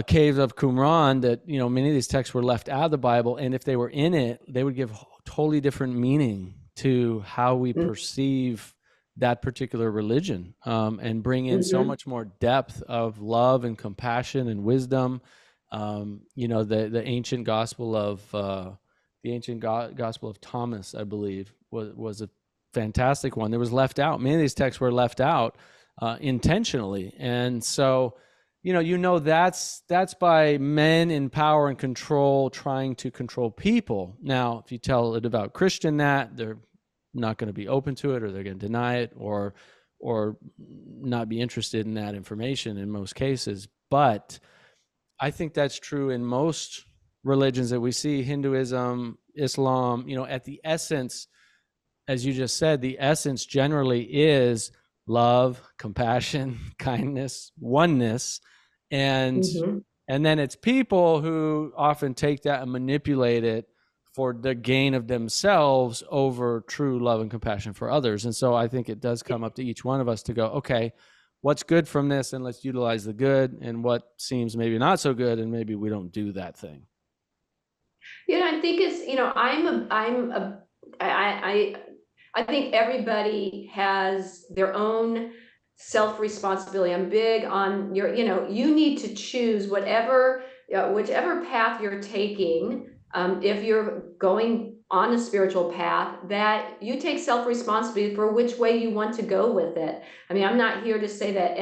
[SPEAKER 3] caves of Qumran, that many of these texts were left out of the Bible, and if they were in it, they would give totally different meaning to how we perceive that particular religion, and bring in so much more depth of love and compassion and wisdom. The ancient gospel of gospel of Thomas, I believe, was a fantastic one. That was left out. Many of these texts were left out intentionally, and so that's by men in power and control trying to control people. Now, if you tell a devout Christian that, they're not going to be open to it, or they're going to deny it, or not be interested in that information in most cases. But I think that's true in most religions that we see: Hinduism, Islam. At the essence, as you just said, the essence generally is love, compassion, kindness, oneness, and
[SPEAKER 1] Mm-hmm.
[SPEAKER 3] and then it's people who often take that and manipulate it for the gain of themselves over true love and compassion for others. And so I think it does come up to each one of us to go, okay, what's good from this, and let's utilize the good, and what seems maybe not so good, and maybe we don't do that thing.
[SPEAKER 1] I think it's, I think everybody has their own self responsibility. I'm big on you need to choose whichever path you're taking. If you're going on a spiritual path, that you take self responsibility for which way you want to go with it. I mean, I'm not here to say that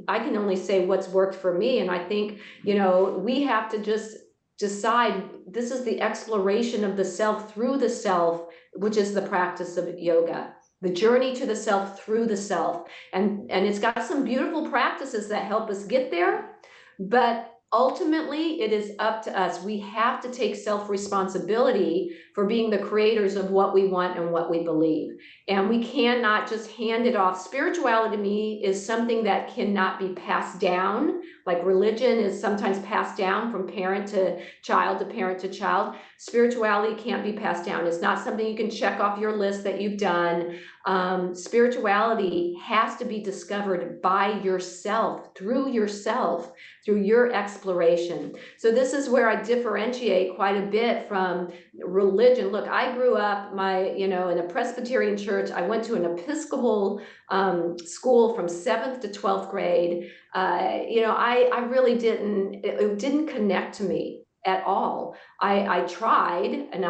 [SPEAKER 1] I can only say what's worked for me. And I think, we have to just decide this is the exploration of the self through the self, which is the practice of yoga, the journey to the self through the self. And it's got some beautiful practices that help us get there, but ultimately it is up to us. We have to take self-responsibility for being the creators of what we want and what we believe, and we cannot just hand it off. Spirituality to me is something that cannot be passed down, like religion is sometimes passed down from parent to child to parent to child. Spirituality can't be passed down. It's not something you can check off your list that you've done. Spirituality has to be discovered by yourself, through your exploration. So this is where I differentiate quite a bit from religion. Look, I grew up in a Presbyterian church. I went to an Episcopal school from 7th to 12th grade. I really it didn't connect to me at all. I tried, and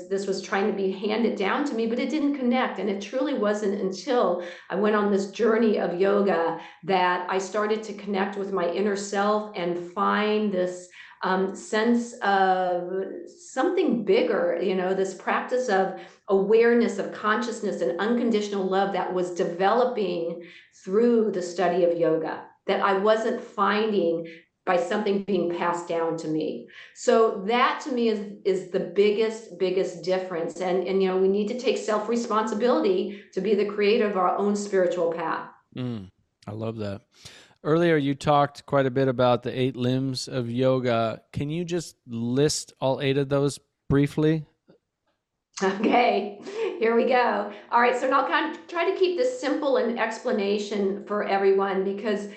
[SPEAKER 1] this was trying to be handed down to me, but it didn't connect. And it truly wasn't until I went on this journey of yoga that I started to connect with my inner self and find this sense of something bigger, this practice of awareness, of consciousness, and unconditional love that was developing through the study of yoga, that I wasn't finding by something being passed down to me. So that to me is the biggest difference. And we need to take self-responsibility to be the creator of our own spiritual path.
[SPEAKER 3] I love that. Earlier, you talked quite a bit about the 8 limbs of yoga. Can you just list all 8 of those briefly?
[SPEAKER 1] Okay, here we go. All right, so now I'll kind of try to keep this simple and explanation for everyone, because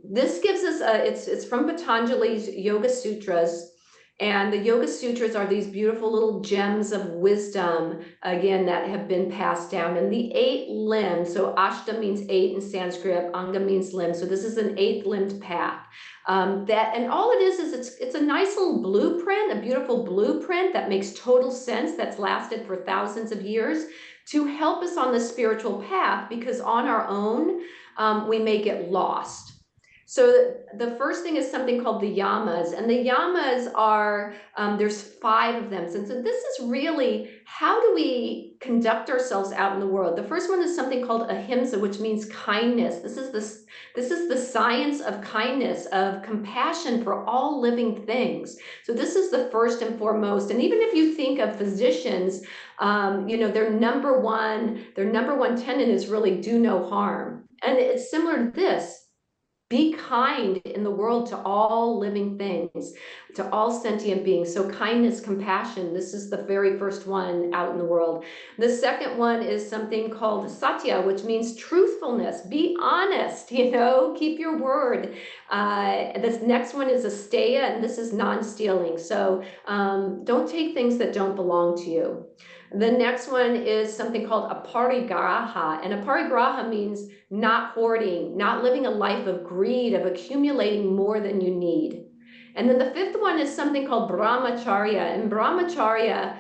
[SPEAKER 1] this gives us it's from Patanjali's Yoga Sutras. And the Yoga Sutras are these beautiful little gems of wisdom, again, that have been passed down. And the 8 limbs, so Ashta means 8 in Sanskrit, Anga means limb. So this is an 8-limbed path. And all it is it's a nice little blueprint, a beautiful blueprint that makes total sense, that's lasted for thousands of years to help us on the spiritual path, because on our own, we may get lost. So the first thing is something called the yamas, and the yamas are, there's 5 of them. So this is really, how do we conduct ourselves out in the world? The first one is something called ahimsa, which means kindness. This is the science of kindness, of compassion for all living things. So this is the first and foremost. And even if you think of physicians, their number one tenet is really do no harm. And it's similar to this. Be kind in the world to all living things, to all sentient beings. So kindness, compassion, this is the very first one out in the world. The second one is something called satya, which means truthfulness. Be honest, keep your word. This next one is asteya, and this is non-stealing. So don't take things that don't belong to you. The next one is something called aparigraha, and aparigraha means not hoarding, not living a life of greed, of accumulating more than you need. And then the 5th one is something called brahmacharya, and brahmacharya,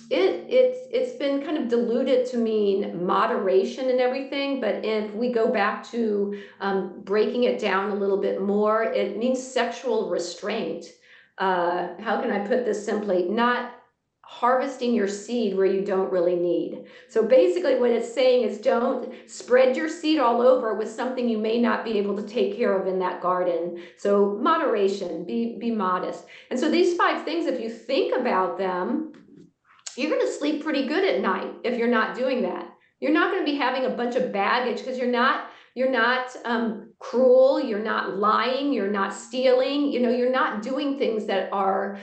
[SPEAKER 1] it's been kind of diluted to mean moderation and everything, but if we go back to breaking it down a little bit more, it means sexual restraint. How can I put this simply? Not harvesting your seed where you don't really need. So basically what it's saying is, don't spread your seed all over with something you may not be able to take care of in that garden. So moderation, be modest. And so these 5 things, if you think about them, you're going to sleep pretty good at night if you're not doing that. You're not going to be having a bunch of baggage, because you're not cruel, you're not lying, you're not stealing, you're not doing things that are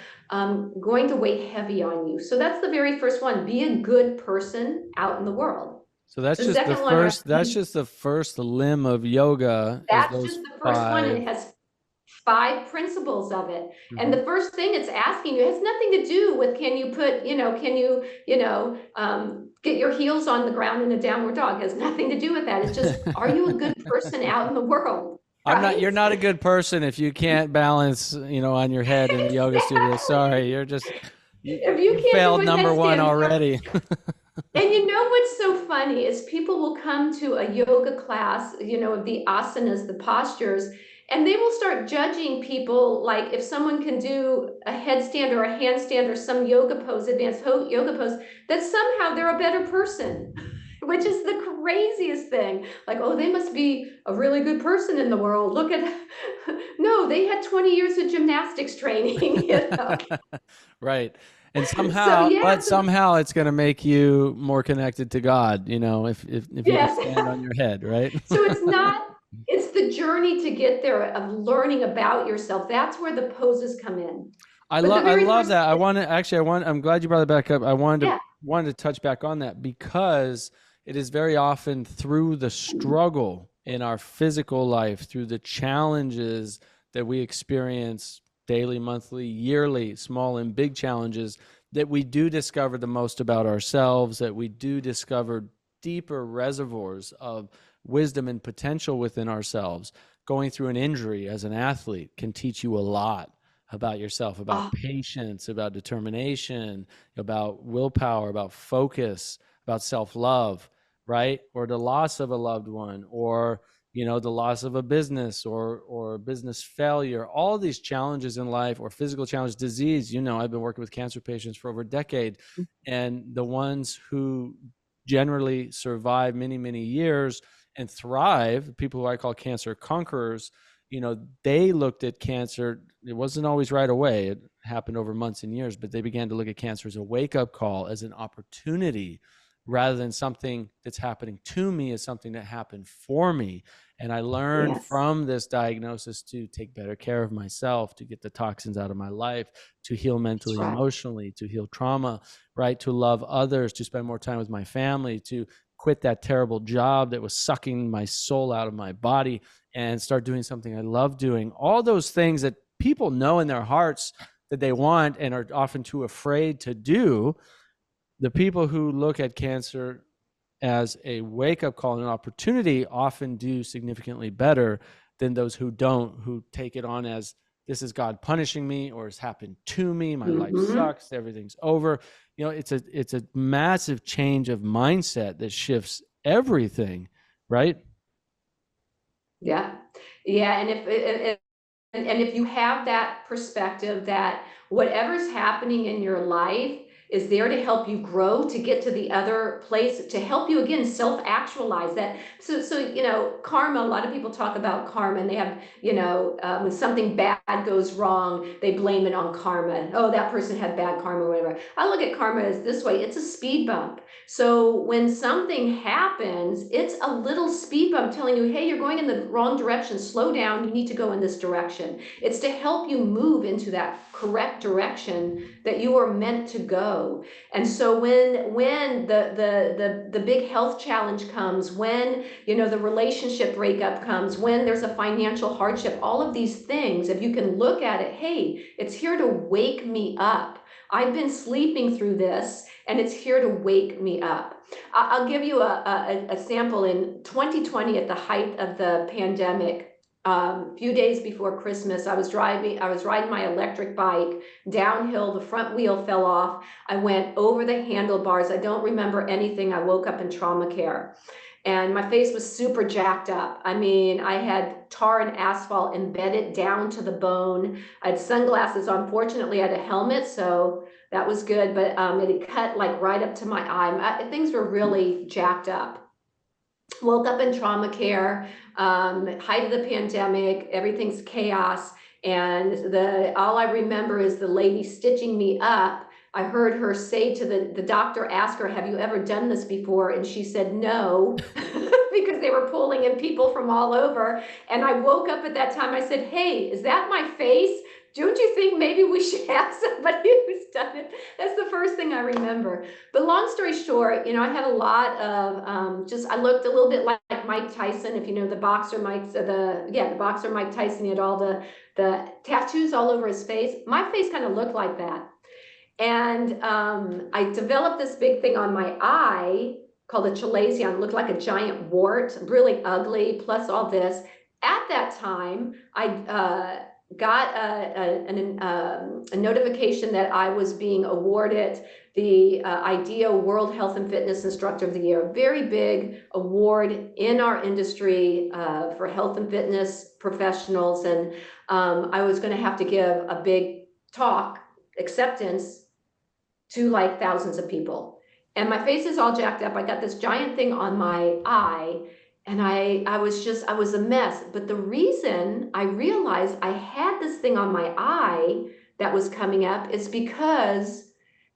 [SPEAKER 1] going to weigh heavy on you. So that's the very first one. Be a good person out in the world.
[SPEAKER 3] So that's
[SPEAKER 1] The
[SPEAKER 3] just the
[SPEAKER 1] second one,
[SPEAKER 3] first. That's just the first limb of yoga. Is
[SPEAKER 1] that's
[SPEAKER 3] those
[SPEAKER 1] just the first one, and
[SPEAKER 3] 5?
[SPEAKER 1] it has 5 principles of it. And
[SPEAKER 3] Mhm.
[SPEAKER 1] the first thing it's asking you has nothing to do with, can you get your heels on the ground in a downward dog. It has nothing to do with that. It's just, are you a good person out in the world?
[SPEAKER 3] I'm not.
[SPEAKER 1] Right?
[SPEAKER 3] You're not a good person if you can't balance, on your head in the yoga studio. Sorry, you're just
[SPEAKER 1] If you
[SPEAKER 3] you
[SPEAKER 1] can't do
[SPEAKER 3] failed
[SPEAKER 1] a
[SPEAKER 3] number 1
[SPEAKER 1] headstand,
[SPEAKER 3] already.
[SPEAKER 1] and what's so funny is people will come to a yoga class, of the asanas, the postures, and they will start judging people, like if someone can do a headstand or a handstand or some yoga pose, advanced yoga pose, that somehow they're a better person, which is the craziest thing. Like, oh, they must be a really good person in the world. Look at, no, they had 20 years of gymnastics training.
[SPEAKER 3] Right. And
[SPEAKER 1] So
[SPEAKER 3] somehow,
[SPEAKER 1] yeah,
[SPEAKER 3] but somehow it's going to make you more connected to God, if you can
[SPEAKER 1] yes.
[SPEAKER 3] stand on your head, right?
[SPEAKER 1] So it's the journey to get there, of learning about yourself. That's where the poses come in. But the
[SPEAKER 3] I
[SPEAKER 1] very
[SPEAKER 3] love
[SPEAKER 1] first,
[SPEAKER 3] that. I'm glad you brought it back up. I
[SPEAKER 1] yeah.
[SPEAKER 3] wanted to touch back on that, because it is very often through the struggle in our physical life, through the challenges that we experience daily, monthly, yearly, small and big challenges, that we do discover the most about ourselves, that we do discover deeper reservoirs of wisdom and potential within ourselves. Going through an injury as an athlete can teach you a lot about yourself, about
[SPEAKER 1] Oh,
[SPEAKER 3] patience, about determination, about willpower, about focus, about self-love, right? Or the loss of a loved one, or the loss of a business, or business failure. All these challenges in life, or physical challenge, disease. I've been working with cancer patients for over a decade, and the ones who generally survive many, many years and thrive, people who I call cancer conquerors, they looked at cancer. It wasn't always right away. It happened over months and years, but they began to look at cancer as a wake-up call, as an opportunity, rather than something that's happening to me, as something that happened for me. And I learned
[SPEAKER 1] Yes.
[SPEAKER 3] from this diagnosis to take better care of myself, to get the toxins out of my life, to heal
[SPEAKER 1] That's
[SPEAKER 3] mentally,
[SPEAKER 1] right.
[SPEAKER 3] emotionally, to heal trauma, right? To love others, to spend more time with my family, to quit that terrible job that was sucking my soul out of my body and start doing something I love doing. All those things that people know in their hearts that they want and are often too afraid to do. The people who look at cancer as a wake-up call and an opportunity often do significantly better than those who don't, who take it on as, this is God punishing me, or it's happened to me, my life
[SPEAKER 1] Mm-hmm.
[SPEAKER 3] sucks, everything's over. It's a massive change of mindset that shifts everything, right?
[SPEAKER 1] Yeah. Yeah. And if you have that perspective that whatever's happening in your life is there to help you grow, to get to the other place, to help you again self-actualize that. So karma, a lot of people talk about karma, and they have, when something bad goes wrong, they blame it on karma. Oh, that person had bad karma, or whatever. I look at karma as this way: it's a speed bump. So when something happens, it's a little speed bump telling you, hey, you're going in the wrong direction, slow down, you need to go in this direction. It's to help you move into that correct direction that you are meant to go. And so when the big health challenge comes, when the relationship breakup comes, when there's a financial hardship, all of these things, if you can look at it, hey, it's here to wake me up. I've been sleeping through this, and it's here to wake me up. I'll give you a sample. In 2020, at the height of the pandemic, few days before Christmas, I was riding my electric bike downhill. The front wheel fell off. I went over the handlebars. I don't remember anything. I woke up in trauma care, and my face was super jacked up. I mean, I had tar and asphalt embedded down to the bone. I had sunglasses on. Fortunately, I had a helmet, so that was good, but it had cut like right up to my eye. Things were really jacked up. Woke up in trauma care, height of the pandemic, everything's chaos. And all I remember is the lady stitching me up. I heard her say to the doctor, ask her, have you ever done this before? And she said, no, because they were pulling in people from all over. And I woke up at that time. I said, hey, is that my face? Don't you think maybe we should have somebody who's done it? That's the first thing I remember. But long story short, I had a lot of I looked a little bit like Mike Tyson, if you know the boxer the boxer Mike Tyson. He had all the tattoos all over his face. My face kind of looked like that. And I developed this big thing on my eye called a chalazion. It looked like a giant wart, really ugly, plus all this. At that time, I got a notification that I was being awarded the IDEA World Health and Fitness Instructor of the Year, a very big award in our industry for health and fitness professionals. And I was going to have to give a big talk, acceptance, to like thousands of people. And my face is all jacked up. I got this giant thing on my eye, and I was a mess. But the reason I realized I had this thing on my eye that was coming up is because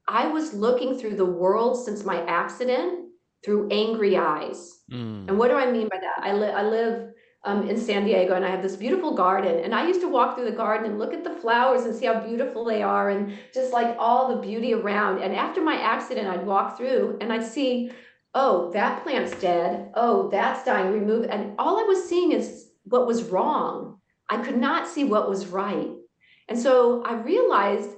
[SPEAKER 1] I was looking through the world since my accident through angry eyes. And what do I mean by that? I live in San Diego, and I have this beautiful garden. And I used to walk through the garden and look at the flowers and see how beautiful they are, and just like all the beauty around. And after my accident, I'd walk through and I'd see, oh, that plant's dead. Oh, that's dying, remove. And all I was seeing is what was wrong. I could not see what was right. And so I realized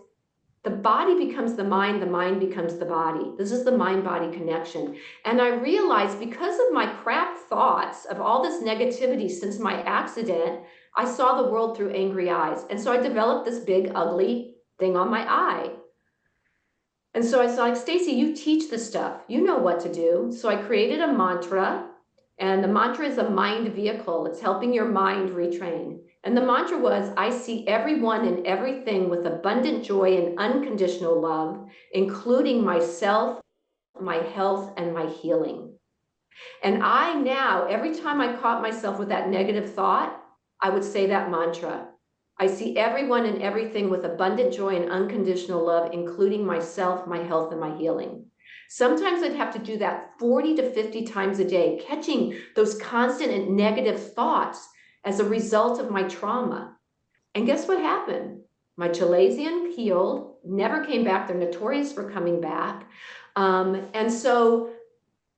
[SPEAKER 1] the body becomes the mind becomes the body. This is the mind-body connection. And I realized, because of my crap thoughts of all this negativity since my accident, I saw the world through angry eyes. And so I developed this big, ugly thing on my eye. And so I was like, Stacy, you teach this stuff. You know what to do. So I created a mantra, and the mantra is a mind vehicle. It's helping your mind retrain. And the mantra was, I see everyone and everything with abundant joy and unconditional love, including myself, my health, and my healing. And I now, every time I caught myself with that negative thought, I would say that mantra. I see everyone and everything with abundant joy and unconditional love, including myself, my health, and my healing. Sometimes I'd have to do that 40 to 50 times a day, catching those constant and negative thoughts as a result of my trauma. And guess what happened? My chalazion healed, never came back. They're notorious for coming back. And so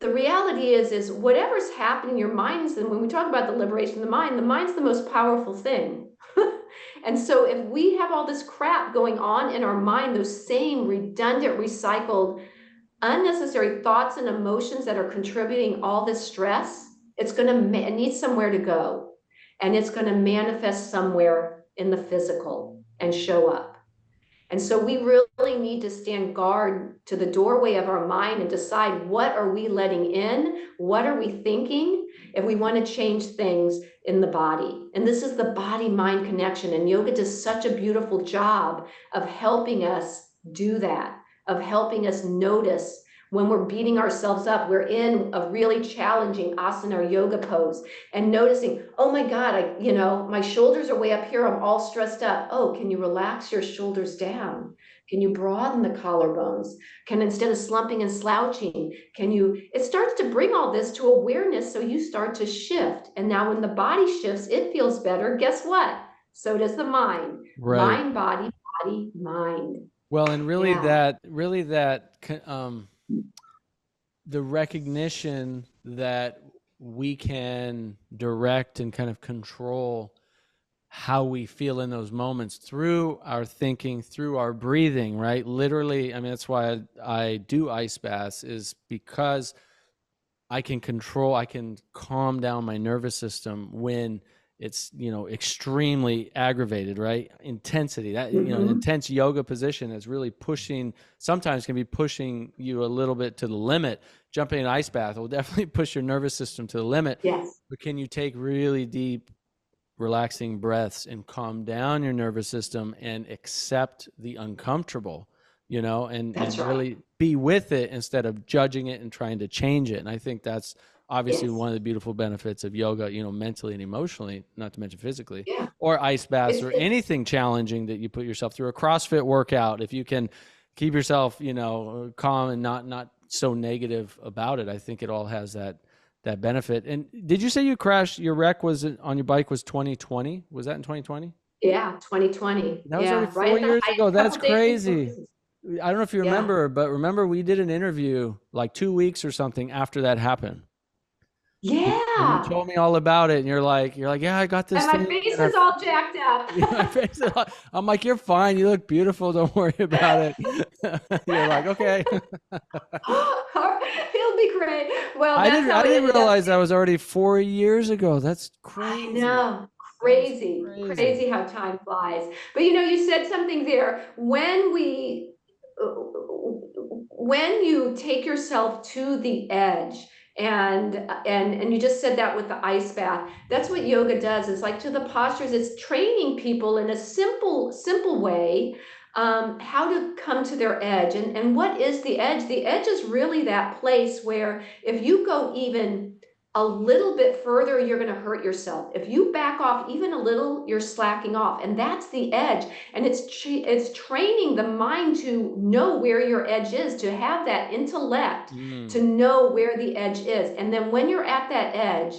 [SPEAKER 1] the reality is whatever's happening in your mind, and when we talk about the liberation of the mind's the most powerful thing. And so if we have all this crap going on in our mind, those same redundant, recycled, unnecessary thoughts and emotions that are contributing all this stress, it needs somewhere to go. And it's going to manifest somewhere in the physical and show up. And so we really need to stand guard to the doorway of our mind and decide, what are we letting in? What are we thinking if we want to change things in the body? And this is the body-mind connection. And yoga does such a beautiful job of helping us do that, of helping us notice when we're beating ourselves up, we're in a really challenging asana or yoga pose, and noticing, oh my God, my shoulders are way up here. I'm all stressed up. Oh, can you relax your shoulders down? Can you broaden the collarbones? Instead of slumping and slouching, it starts to bring all this to awareness. So you start to shift. And now when the body shifts, it feels better. Guess what? So does the mind.
[SPEAKER 3] Right.
[SPEAKER 1] Mind, body, body, mind.
[SPEAKER 3] Well, and really
[SPEAKER 1] Yeah.
[SPEAKER 3] the recognition that we can direct and kind of control how we feel in those moments through our thinking, through our breathing, right? Literally, I mean, that's why I do ice baths, is because I can calm down my nervous system when it's, extremely aggravated, right? Intensity, that, an intense yoga position is really sometimes can be pushing you a little bit to the limit. Jumping in an ice bath will definitely push your nervous system to the limit.
[SPEAKER 1] Yes.
[SPEAKER 3] But can you take really deep, relaxing breaths and calm down your nervous system and accept the uncomfortable, and
[SPEAKER 1] That's right.
[SPEAKER 3] really be with it instead of judging it and trying to change it. And I think that's obviously
[SPEAKER 1] Yes.
[SPEAKER 3] one of the beautiful benefits of yoga, mentally and emotionally, not to mention physically,
[SPEAKER 1] Yeah.
[SPEAKER 3] or ice baths, or
[SPEAKER 1] It's
[SPEAKER 3] anything challenging that you put yourself through, a CrossFit workout. If you can keep yourself, calm and not so negative about it, I think it all has that benefit. And did you say your wreck on your bike was 2020? Was that in 2020?
[SPEAKER 1] Yeah, 2020.
[SPEAKER 3] That was already
[SPEAKER 1] Yeah, right
[SPEAKER 3] 4 years ago.
[SPEAKER 1] a
[SPEAKER 3] That's
[SPEAKER 1] couple days before
[SPEAKER 3] crazy.
[SPEAKER 1] Christmas.
[SPEAKER 3] I don't know if you
[SPEAKER 1] Yeah.
[SPEAKER 3] remember, but remember we did an interview like 2 weeks or something after that happened. And you
[SPEAKER 1] Yeah.
[SPEAKER 3] told me all about it, and you're like, yeah, I got this
[SPEAKER 1] And my
[SPEAKER 3] thing.
[SPEAKER 1] face
[SPEAKER 3] And I,
[SPEAKER 1] is all jacked
[SPEAKER 3] yeah, my
[SPEAKER 1] up.
[SPEAKER 3] face is I'm like, you're fine. You look beautiful. Don't worry about it. You're like, okay.
[SPEAKER 1] It'll be great. Well,
[SPEAKER 3] I
[SPEAKER 1] that's
[SPEAKER 3] didn't
[SPEAKER 1] how
[SPEAKER 3] I
[SPEAKER 1] it
[SPEAKER 3] didn't
[SPEAKER 1] ended up.
[SPEAKER 3] realize that was already 4 years ago. That's
[SPEAKER 1] I
[SPEAKER 3] crazy.
[SPEAKER 1] know.
[SPEAKER 3] That is
[SPEAKER 1] Crazy.
[SPEAKER 3] crazy.
[SPEAKER 1] Crazy how time flies. But you said something there. When you take yourself to the edge, and you just said that with the ice bath, that's what yoga does. It's like, to the postures, it's training people in a simple way, how to come to their edge. And what is the edge? The edge is really that place where if you go even a little bit further, you're going to hurt yourself. If you back off even a little, you're slacking off. And that's the edge. And it's training the mind to know where your edge is, to have that intellect to know where the edge is. And then when you're at that edge,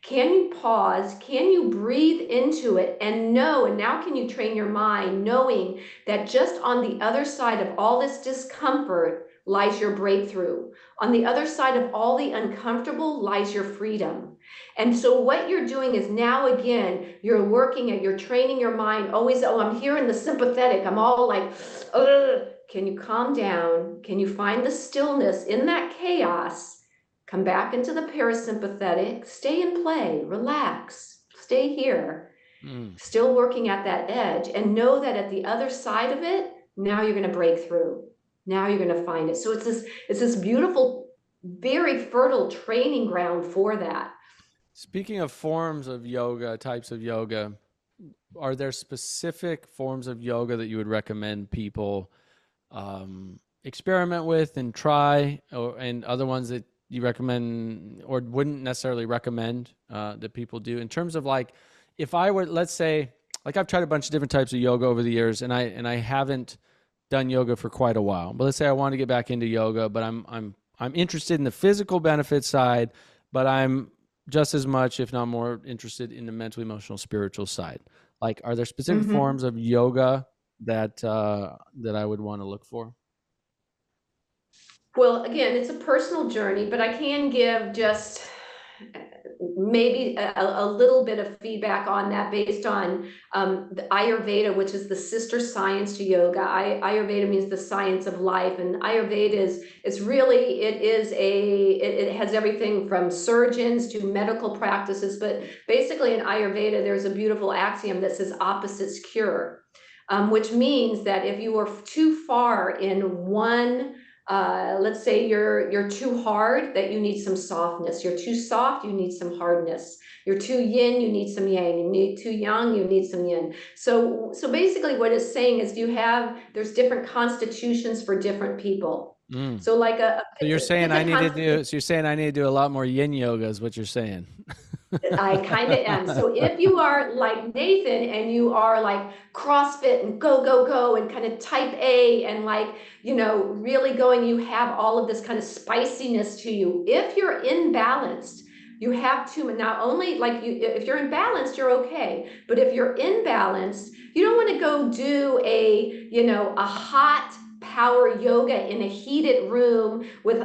[SPEAKER 1] can you pause? Can you breathe into it and know? And now can you train your mind knowing that just on the other side of all this discomfort lies your breakthrough. On the other side of all the uncomfortable lies your freedom. And so what you're doing is, now again, you're training your mind always, oh, I'm here in the sympathetic. I'm all like, ugh. Can you calm down? Can you find the stillness in that chaos? Come back into the parasympathetic, stay in play, relax, stay here, still working at that edge, and know that at the other side of it, now you're going to break through. Now you're going to find it. So it's this beautiful, very fertile training ground for that.
[SPEAKER 3] Speaking of forms of yoga, types of yoga, are there specific forms of yoga that you would recommend people experiment with and try, and other ones that you recommend or wouldn't necessarily recommend that people do, in terms of like if I were, let's say, like I've tried a bunch of different types of yoga over the years, and I haven't done yoga for quite a while. But let's say I want to get back into yoga, but I'm interested in the physical benefit side, but I'm just as much, if not more, interested in the mental, emotional, spiritual side. Like, are there specific
[SPEAKER 1] Mhm.
[SPEAKER 3] forms of yoga that that I would want to look for?
[SPEAKER 1] Well, again, it's a personal journey, but I can give just maybe a little bit of feedback on that based on the Ayurveda, which is the sister science to yoga. Ayurveda means the science of life, and Ayurveda is it's really it is it has everything from surgeons to medical practices. But basically, in Ayurveda, there's a beautiful axiom that says opposites cure, which means that if you are too far in one, let's say you're too hard, that you need some softness. You're too soft, you need some hardness. You're too yin, you need some yang. You need too yang, you need some yin. So basically what it's saying is there's different constitutions for different people.
[SPEAKER 3] Mm.
[SPEAKER 1] So like
[SPEAKER 3] So you're saying
[SPEAKER 1] pick
[SPEAKER 3] I
[SPEAKER 1] a
[SPEAKER 3] need to
[SPEAKER 1] constitution.
[SPEAKER 3] do. So you're saying I need to do a lot more yin yoga, is what you're saying.
[SPEAKER 1] I kind of am. So if you are like Nathan and you are like CrossFit and go, go, go and kind of type A and like, really going, you have all of this kind of spiciness to you. If you're imbalanced, you have to not only like if you're imbalanced, you're okay. But if you're imbalanced, you don't want to go do a hot power yoga in a heated room with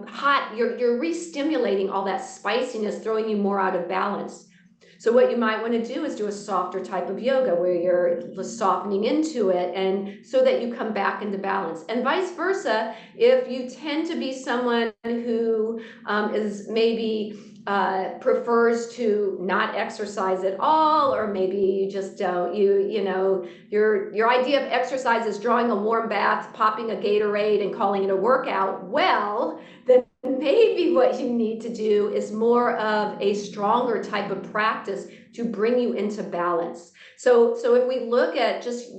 [SPEAKER 1] hot. You're re-stimulating all that spiciness, throwing you more out of balance. So what you might want to do is do a softer type of yoga where you're softening into it, and so that you come back into balance. And vice versa, if you tend to be someone who is maybe prefers to not exercise at all, or maybe you just don't, your idea of exercise is drawing a warm bath, popping a Gatorade, and calling it a workout. Well, then maybe what you need to do is more of a stronger type of practice to bring you into balance. So if we look at just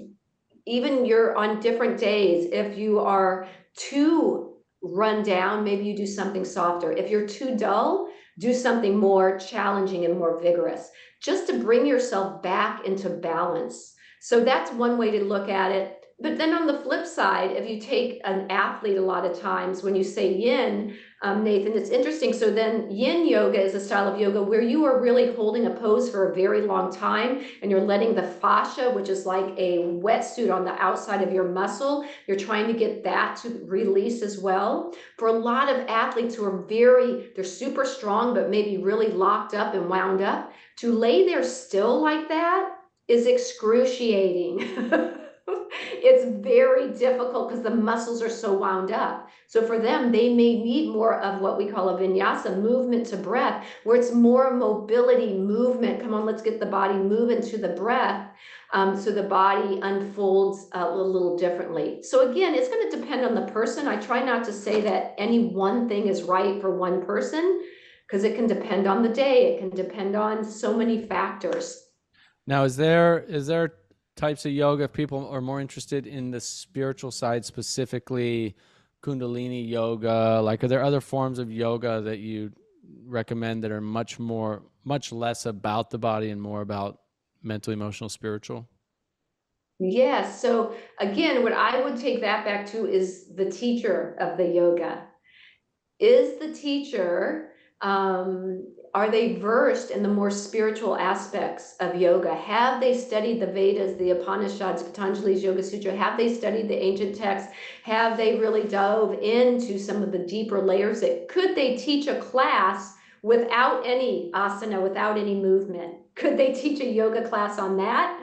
[SPEAKER 1] even you're on different days, if you are too run down, maybe you do something softer. If you're too dull, do something more challenging and more vigorous, just to bring yourself back into balance. So that's one way to look at it. But then on the flip side, if you take an athlete, a lot of times when you say yin, Nathan, it's interesting. So then yin yoga is a style of yoga where you are really holding a pose for a very long time, and you're letting the fascia, which is like a wetsuit on the outside of your muscle, you're trying to get that to release as well. For a lot of athletes who are they're super strong, but maybe really locked up and wound up, to lay there still like that is excruciating. It's very difficult because the muscles are so wound up. So for them, they may need more of what we call a vinyasa, movement to breath, where it's more mobility, movement. Come on, let's get the body moving to the breath. So the body unfolds a little differently. So again, it's going to depend on the person. I try not to say that any one thing is right for one person, because it can depend on the day. It can depend on so many factors.
[SPEAKER 3] Now, is there types of yoga if people are more interested in the spiritual side, specifically Kundalini yoga? Like, are there other forms of yoga that you recommend that are much less about the body and more about mental, emotional, spiritual?
[SPEAKER 1] Yes. So again, what I would take that back to is the teacher of the yoga. Is the teacher, are they versed in the more spiritual aspects of yoga? Have they studied the Vedas, the Upanishads, Patanjali's Yoga Sutra? Have they studied the ancient texts? Have they really dove into some of the deeper layers? Could they teach a class without any asana, without any movement? Could they teach a yoga class on that?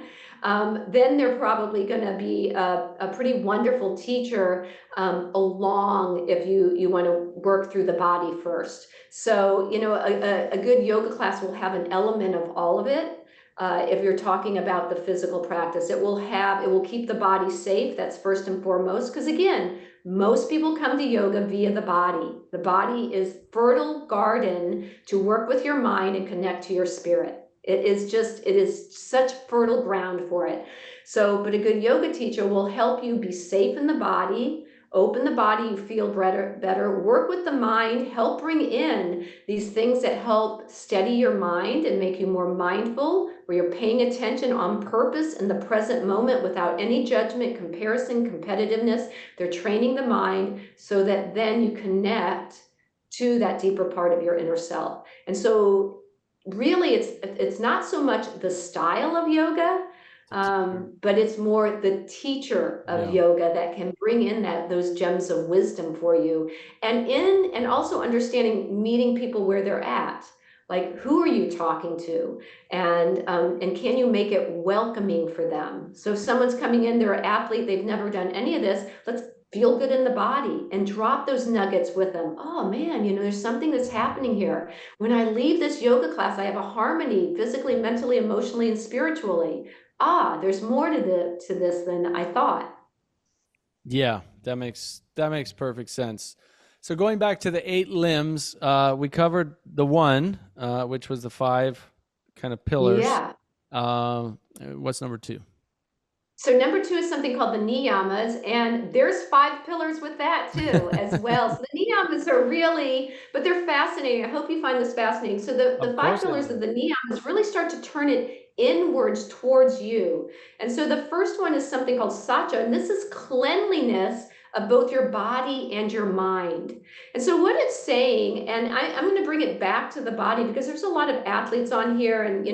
[SPEAKER 1] Then they're probably going to be a pretty wonderful teacher along if you want to work through the body first. So, a good yoga class will have an element of all of it. If you're talking about the physical practice, it will keep the body safe. That's first and foremost, because again, most people come to yoga via the body. The body is fertile garden to work with your mind and connect to your spirit. It is such fertile ground for it. So, but a good yoga teacher will help you be safe in the body, open the body, you feel better, work with the mind, help bring in these things that help steady your mind and make you more mindful, where you're paying attention on purpose in the present moment without any judgment, comparison, competitiveness. They're training the mind so that then you connect to that deeper part of your inner self. And so really it's not so much the style of yoga, but it's more the teacher of yoga that can bring in those gems of wisdom for you, and also understanding, meeting people where they're at. Like, who are you talking to, and can you make it welcoming for them? So if someone's coming in, they're an athlete, they've never done any of this, let's feel good in the body and drop those nuggets with them. Oh man, there's something that's happening here. When I leave this yoga class, I have a harmony physically, mentally, emotionally, and spiritually. There's more to this than I thought.
[SPEAKER 3] Yeah, that makes perfect sense. So going back to the 8 limbs, we covered the one, which was the 5 kind of pillars.
[SPEAKER 1] Yeah.
[SPEAKER 3] What's number 2?
[SPEAKER 1] So number 2 is something called the niyamas, and there's 5 pillars with that too, as well. So the niyamas are really, but they're fascinating. I hope you find this fascinating. So the 5 pillars of the niyamas really start to turn it inwards towards you. And so the first one is something called satya, and this is cleanliness of both your body and your mind. And so what it's saying, and I'm going to bring it back to the body, because there's a lot of athletes on here, and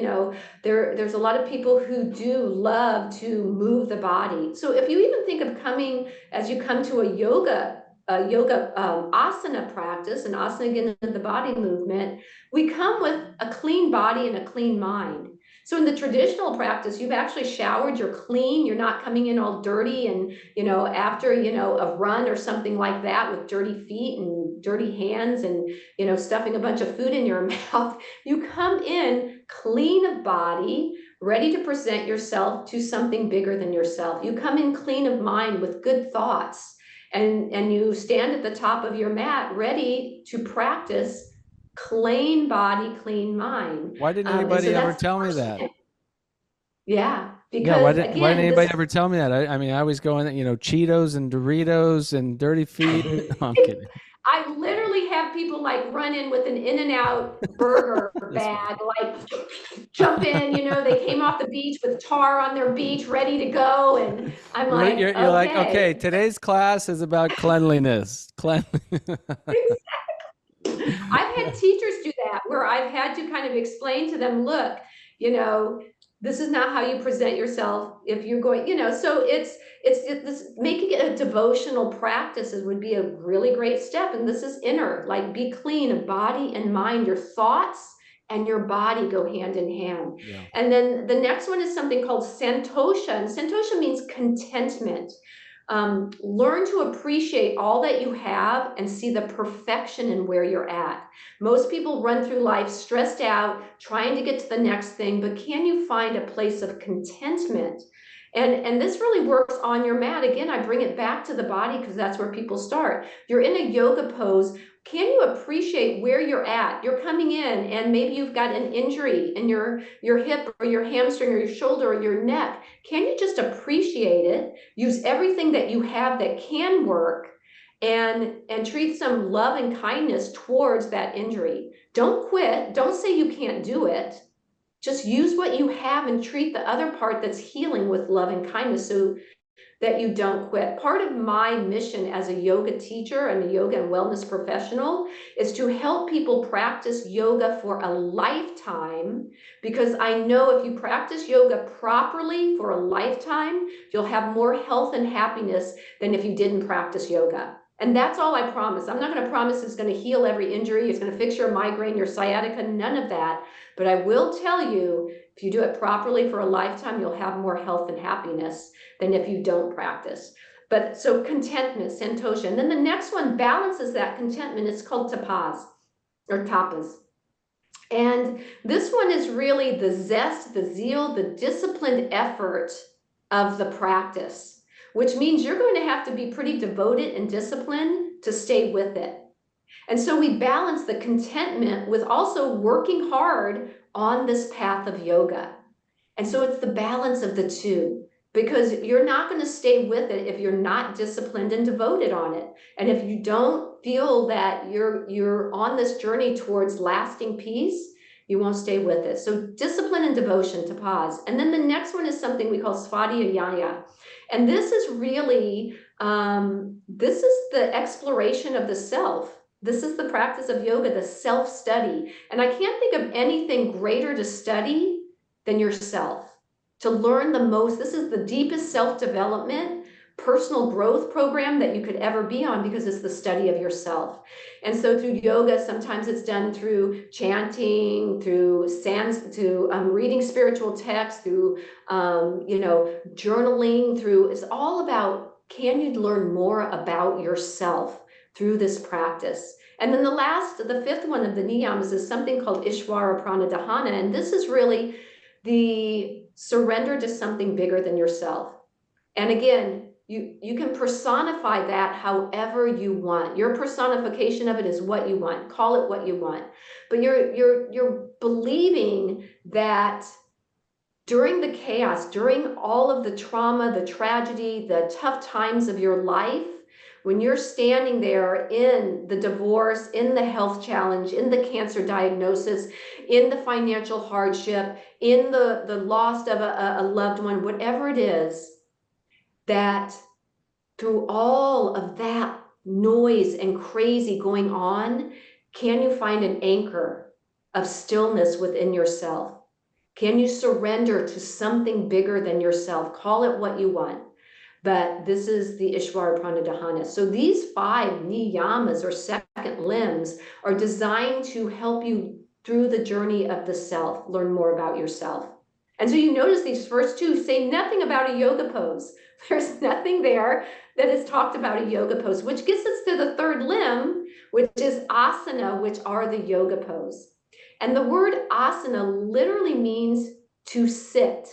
[SPEAKER 1] there's a lot of people who do love to move the body. So if you even think of coming, as you come to a yoga asana practice, and asana again is the body movement, we come with a clean body and a clean mind. So in the traditional practice, you've actually showered, you're clean, you're not coming in all dirty, and after a run or something like that with dirty feet and dirty hands, and stuffing a bunch of food in your mouth. You come in clean of body, ready to present yourself to something bigger than yourself. You come in clean of mind with good thoughts, and you stand at the top of your mat ready to practice clean body, clean mind.
[SPEAKER 3] Why didn't anybody ever tell me that?
[SPEAKER 1] Yeah, because
[SPEAKER 3] yeah, why didn't anybody
[SPEAKER 1] this,
[SPEAKER 3] ever tell me that? I mean, I was going, Cheetos and Doritos and dirty feet. No, I'm kidding.
[SPEAKER 1] I literally have people like run in with an In-N-Out burger bag, like jump in, they came off the beach with tar on their beach, ready to go. And I'm like,
[SPEAKER 3] you're
[SPEAKER 1] okay.
[SPEAKER 3] like, okay, today's class is about cleanliness.
[SPEAKER 1] I've had teachers do that, where I've had to kind of explain to them, look, this is not how you present yourself if you're going, so it's this, making it a devotional practice would be a really great step. And this is inner, like, be clean of body and mind. Your thoughts and your body go hand in hand.
[SPEAKER 3] Yeah.
[SPEAKER 1] And then the next one is something called santosha, and santosha means contentment. Learn to appreciate all that you have and see the perfection in where you're at. Most people run through life stressed out, trying to get to the next thing, but can you find a place of contentment? And this really works on your mat. Again, I bring it back to the body because that's where people start. You're in a yoga pose. Can you appreciate where you're at? You're coming in, and maybe you've got an injury in your hip or your hamstring or your shoulder or your neck. Can you just appreciate it? Use everything that you have that can work, and treat some love and kindness towards that injury. Don't quit. Don't say you can't do it. Just use what you have and treat the other part that's healing with love and kindness, so that you don't quit. Part of my mission as a yoga teacher and a yoga and wellness professional is to help people practice yoga for a lifetime, because I know if you practice yoga properly for a lifetime, you'll have more health and happiness than if you didn't practice yoga. And that's all I promise. I'm not going to promise it's going to heal every injury, it's going to fix your migraine, your sciatica, none of that. But I will tell you, if you do it properly for a lifetime, you'll have more health and happiness than if you don't practice. But so contentment, santosha. And then the next one balances that contentment. It's called tapas or tapas. And this one is really the zest, the zeal, the disciplined effort of the practice, which means you're going to have to be pretty devoted and disciplined to stay with it. And so we balance the contentment with also working hard on this path of yoga. And so it's the balance of the two. because you're not going to stay with it if you're not disciplined and devoted on it. And if you don't feel that you're on this journey towards lasting peace, you won't stay with it. So discipline and devotion, to pause. And then the next one is something we call svadhyaya. And this is really, this is the exploration of the self. This is the practice of yoga, the self-study. And I can't think of anything greater to study than yourself. To learn the most, this is the deepest self-development, personal growth program that you could ever be on, because it's the study of yourself. And so through yoga, sometimes it's done through chanting, through reading spiritual texts, through journaling, it's all about, can you learn more about yourself through this practice? And then the fifth one of the niyamas is something called Ishvara Pranadhana, and this is really the surrender to something bigger than yourself. And again, you can personify that however you want. Your personification of it is what you want. Call it what you want. But you're believing that during the chaos, during all of the trauma, the tragedy, the tough times of your life, when you're standing there in the divorce, in the health challenge, in the cancer diagnosis, in the financial hardship, in the loss of a loved one, whatever it is, that through all of that noise and crazy going on, can you find an anchor of stillness within yourself? Can you surrender to something bigger than yourself? Call it what you want. But this is the Ishvara Pranadhana. So these 5 niyamas, or second limbs, are designed to help you through the journey of the self, learn more about yourself. And so you notice these first 2 say nothing about a yoga pose. There's nothing there that is talked about a yoga pose, which gets us to the 3rd limb, which is asana, which are the yoga pose. And the word asana literally means to sit.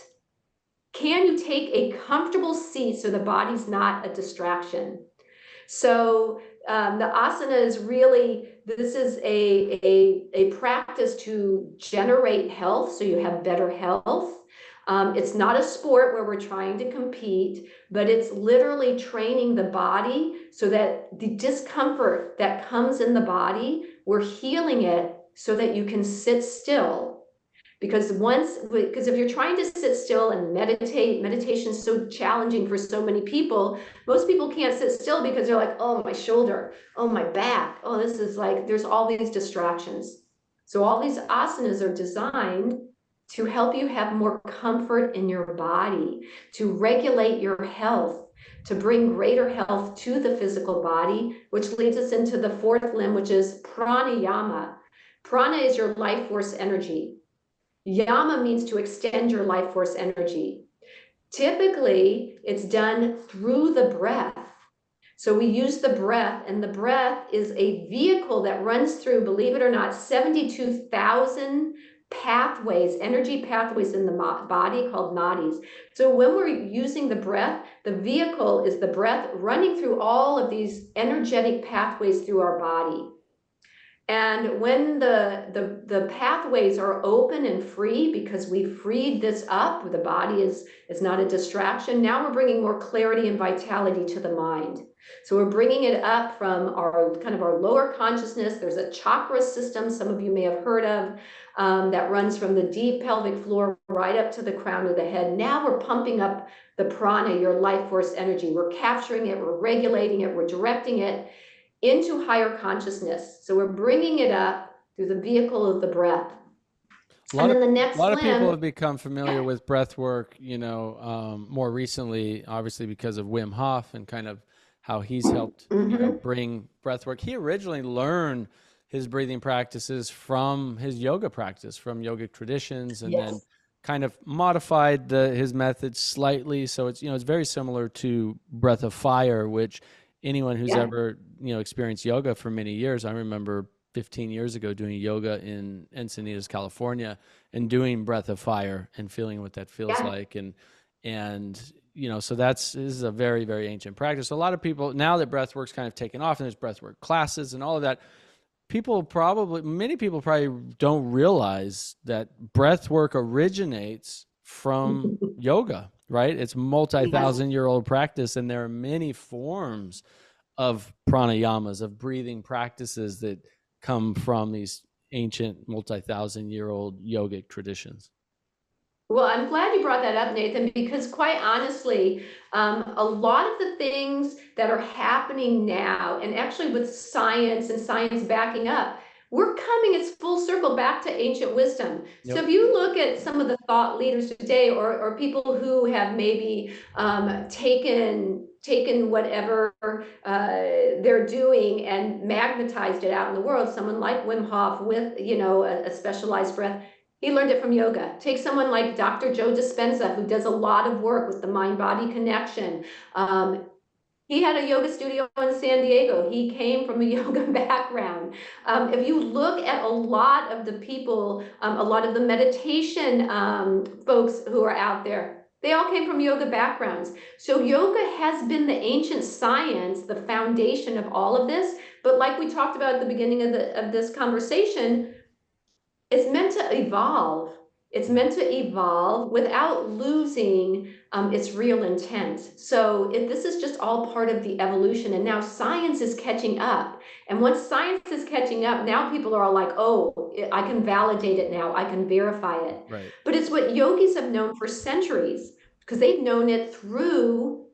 [SPEAKER 1] Can you take a comfortable seat so the body's not a distraction? So the asana is really, this is a practice to generate health, so you have better health. It's not a sport where we're trying to compete, but it's literally training the body so that the discomfort that comes in the body, we're healing it so that you can sit still. Because if you're trying to sit still and meditation is so challenging for so many people. Most people can't sit still because they're like, oh, my shoulder, oh, my back, oh, this is like, there's all these distractions. So all these asanas are designed to help you have more comfort in your body, to regulate your health, to bring greater health to the physical body, which leads us into the 4th limb, which is pranayama. Prana is your life force energy. Yama means to extend your life force energy. Typically, it's done through the breath. So we use the breath, and the breath is a vehicle that runs through, believe it or not, 72,000 pathways, energy pathways in the body called nadis. So when we're using the breath, the vehicle is the breath running through all of these energetic pathways through our body. And when the pathways are open and free, because we freed this up, the body is not a distraction. Now we're bringing more clarity and vitality to the mind. So we're bringing it up from our lower consciousness. There's a chakra system some of you may have heard of that runs from the deep pelvic floor right up to the crown of the head. Now we're pumping up the prana, your life force energy. We're capturing it, we're regulating it, we're directing it into higher consciousness. So we're bringing it up through the vehicle of the breath.
[SPEAKER 3] A lot of people have become familiar with breath work, more recently, obviously because of Wim Hof and kind of how he's helped bring breath work. He originally learned his breathing practices from his yoga practice, from yogic traditions, and then kind of modified his methods slightly. So it's very similar to Breath of Fire, which anyone who's ever experienced yoga for many years. I remember 15 years ago doing yoga in Encinitas, California, and doing Breath of Fire and feeling what that feels like. And so this is a very, very ancient practice. So a lot of people, now that breath work's kind of taken off and there's breath work classes and all of that, many people probably don't realize that breath work originates from yoga. right? It's
[SPEAKER 1] Yes.
[SPEAKER 3] multi-thousand-year-old practice, and there are many forms of pranayamas, of breathing practices that come from these ancient multi-thousand-year-old yogic traditions.
[SPEAKER 1] Well, I'm glad you brought that up, Nathan, because quite honestly, a lot of the things that are happening now, and actually with science and science backing up, we're coming, it's full circle back to ancient wisdom. So
[SPEAKER 3] Yep.
[SPEAKER 1] if you look at some of the thought leaders today, or people who have maybe taken whatever they're doing and magnetized it out in the world, someone like Wim Hof with, a specialized breath, he learned it from yoga. Take someone like Dr. Joe Dispenza, who does a lot of work with the mind-body connection. Um, he had a yoga studio in San Diego. He came from a yoga background. If you look at a lot of the people, a lot of the meditation folks who are out there, they all came from yoga backgrounds. So yoga has been the ancient science, the foundation of all of this. But like we talked about at the beginning of this conversation, it's meant to evolve. It's meant to evolve without losing its real intent. So this is just all part of the evolution. And now science is catching up. And once science is catching up, now people are all like, oh, I can validate it now. I can verify it.
[SPEAKER 3] Right.
[SPEAKER 1] But it's what yogis have known for centuries, because they've known it through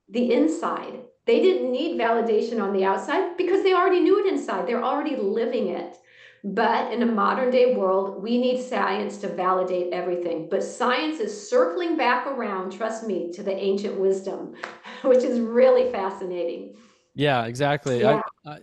[SPEAKER 1] the inside. They didn't need validation on the outside because they already knew it inside. They're already living it. But in a modern day world, we need science to validate everything. But science is circling back around, trust me, to the ancient wisdom, which is really fascinating.
[SPEAKER 3] Yeah, exactly.
[SPEAKER 1] Yeah,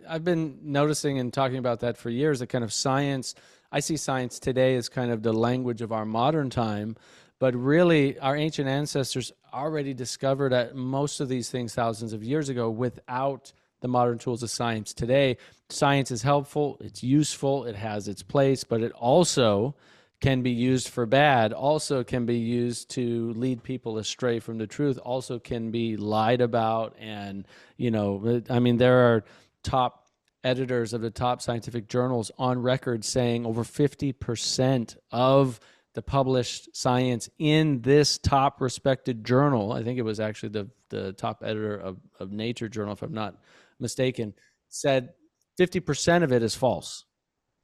[SPEAKER 3] I've been noticing and talking about that for years. The kind of science, I see science today as kind of the language of our modern time, but really our ancient ancestors already discovered most of these things thousands of years ago without the modern tools of science today. Science is helpful, it's useful, it has its place, but it also can be used for bad, also can be used to lead people astray from the truth, also can be lied about. And, I mean, there are top editors of the top scientific journals on record saying over 50% of the published science in this top respected journal, I think it was actually the top editor of Nature journal, if I'm not mistaken, said 50% of it is false.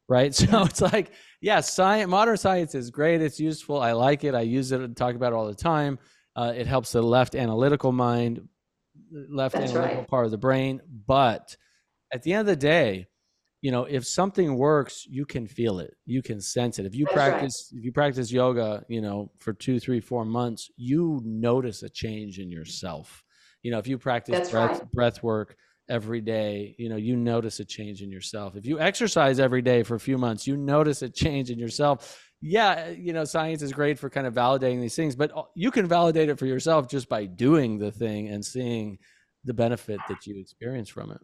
[SPEAKER 3] Right. So
[SPEAKER 1] yeah,
[SPEAKER 3] it's like, yeah, modern science is great. It's useful. I like it. I use it and talk about it all the time. It helps the left analytical
[SPEAKER 1] that's right.
[SPEAKER 3] part of the brain. But at the end of the day, if something works, you can feel it, you can sense it.
[SPEAKER 1] That's right.
[SPEAKER 3] If you practice yoga, for 2, 3, 4 months, you notice a change in yourself. If you practice
[SPEAKER 1] That's right.
[SPEAKER 3] breath work every day, you notice a change in yourself. If you exercise every day for a few months, you notice a change in yourself. Yeah, science is great for kind of validating these things, but you can validate it for yourself just by doing the thing and seeing the benefit that you experience from it.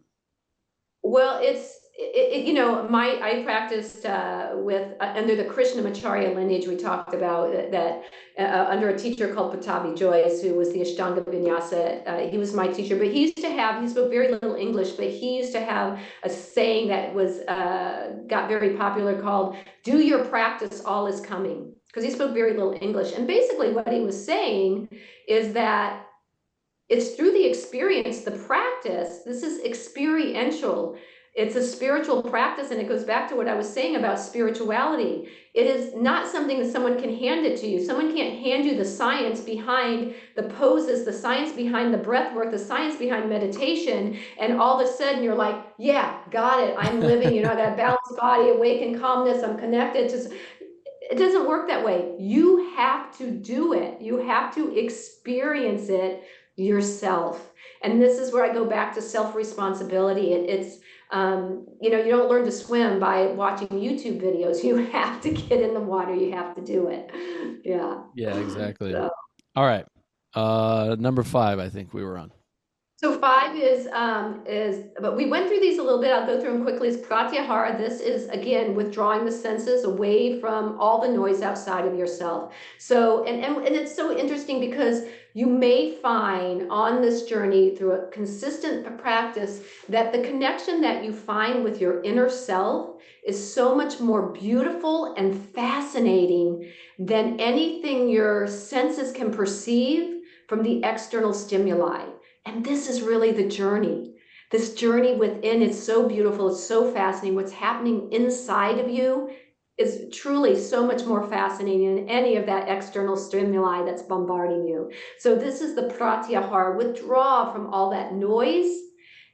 [SPEAKER 1] Well, I practiced with under the Krishnamacharya lineage we talked about that under a teacher called Patabi Joyce, who was the Ashtanga Vinyasa. He was my teacher, but he spoke very little English, but he used to have a saying that was got very popular called "Do your practice, all is coming," because he spoke very little English, and basically what he was saying is that it's through the experience, the practice. This is experiential. It's a spiritual practice, and it goes back to what I was saying about spirituality. It is not something that someone can hand it to you. Someone can't hand you the science behind the poses, the science behind the breath work, the science behind meditation, and all of a sudden you're like, yeah, got it. I'm living, I got a balanced body, awakened calmness, I'm connected to. It doesn't work that way. You have to do it. You have to experience it yourself. And this is where I go back to self-responsibility. You don't learn to swim by watching YouTube videos. You have to get in the water. You have to do it. Yeah.
[SPEAKER 3] Yeah, exactly.
[SPEAKER 1] So.
[SPEAKER 3] All right. Number 5, I think we were on.
[SPEAKER 1] So 5 but we went through these a little bit. I'll go through them quickly. Is pratyahara. This is, again, withdrawing the senses away from all the noise outside of yourself. So, and it's so interesting because you may find on this journey through a consistent practice that the connection that you find with your inner self is so much more beautiful and fascinating than anything your senses can perceive, from the external stimuli. And this is really the journey. This journey within is so beautiful. It's so fascinating. What's happening inside of you is truly so much more fascinating than any of that external stimuli that's bombarding you. So this is the pratyahara, withdraw from all that noise.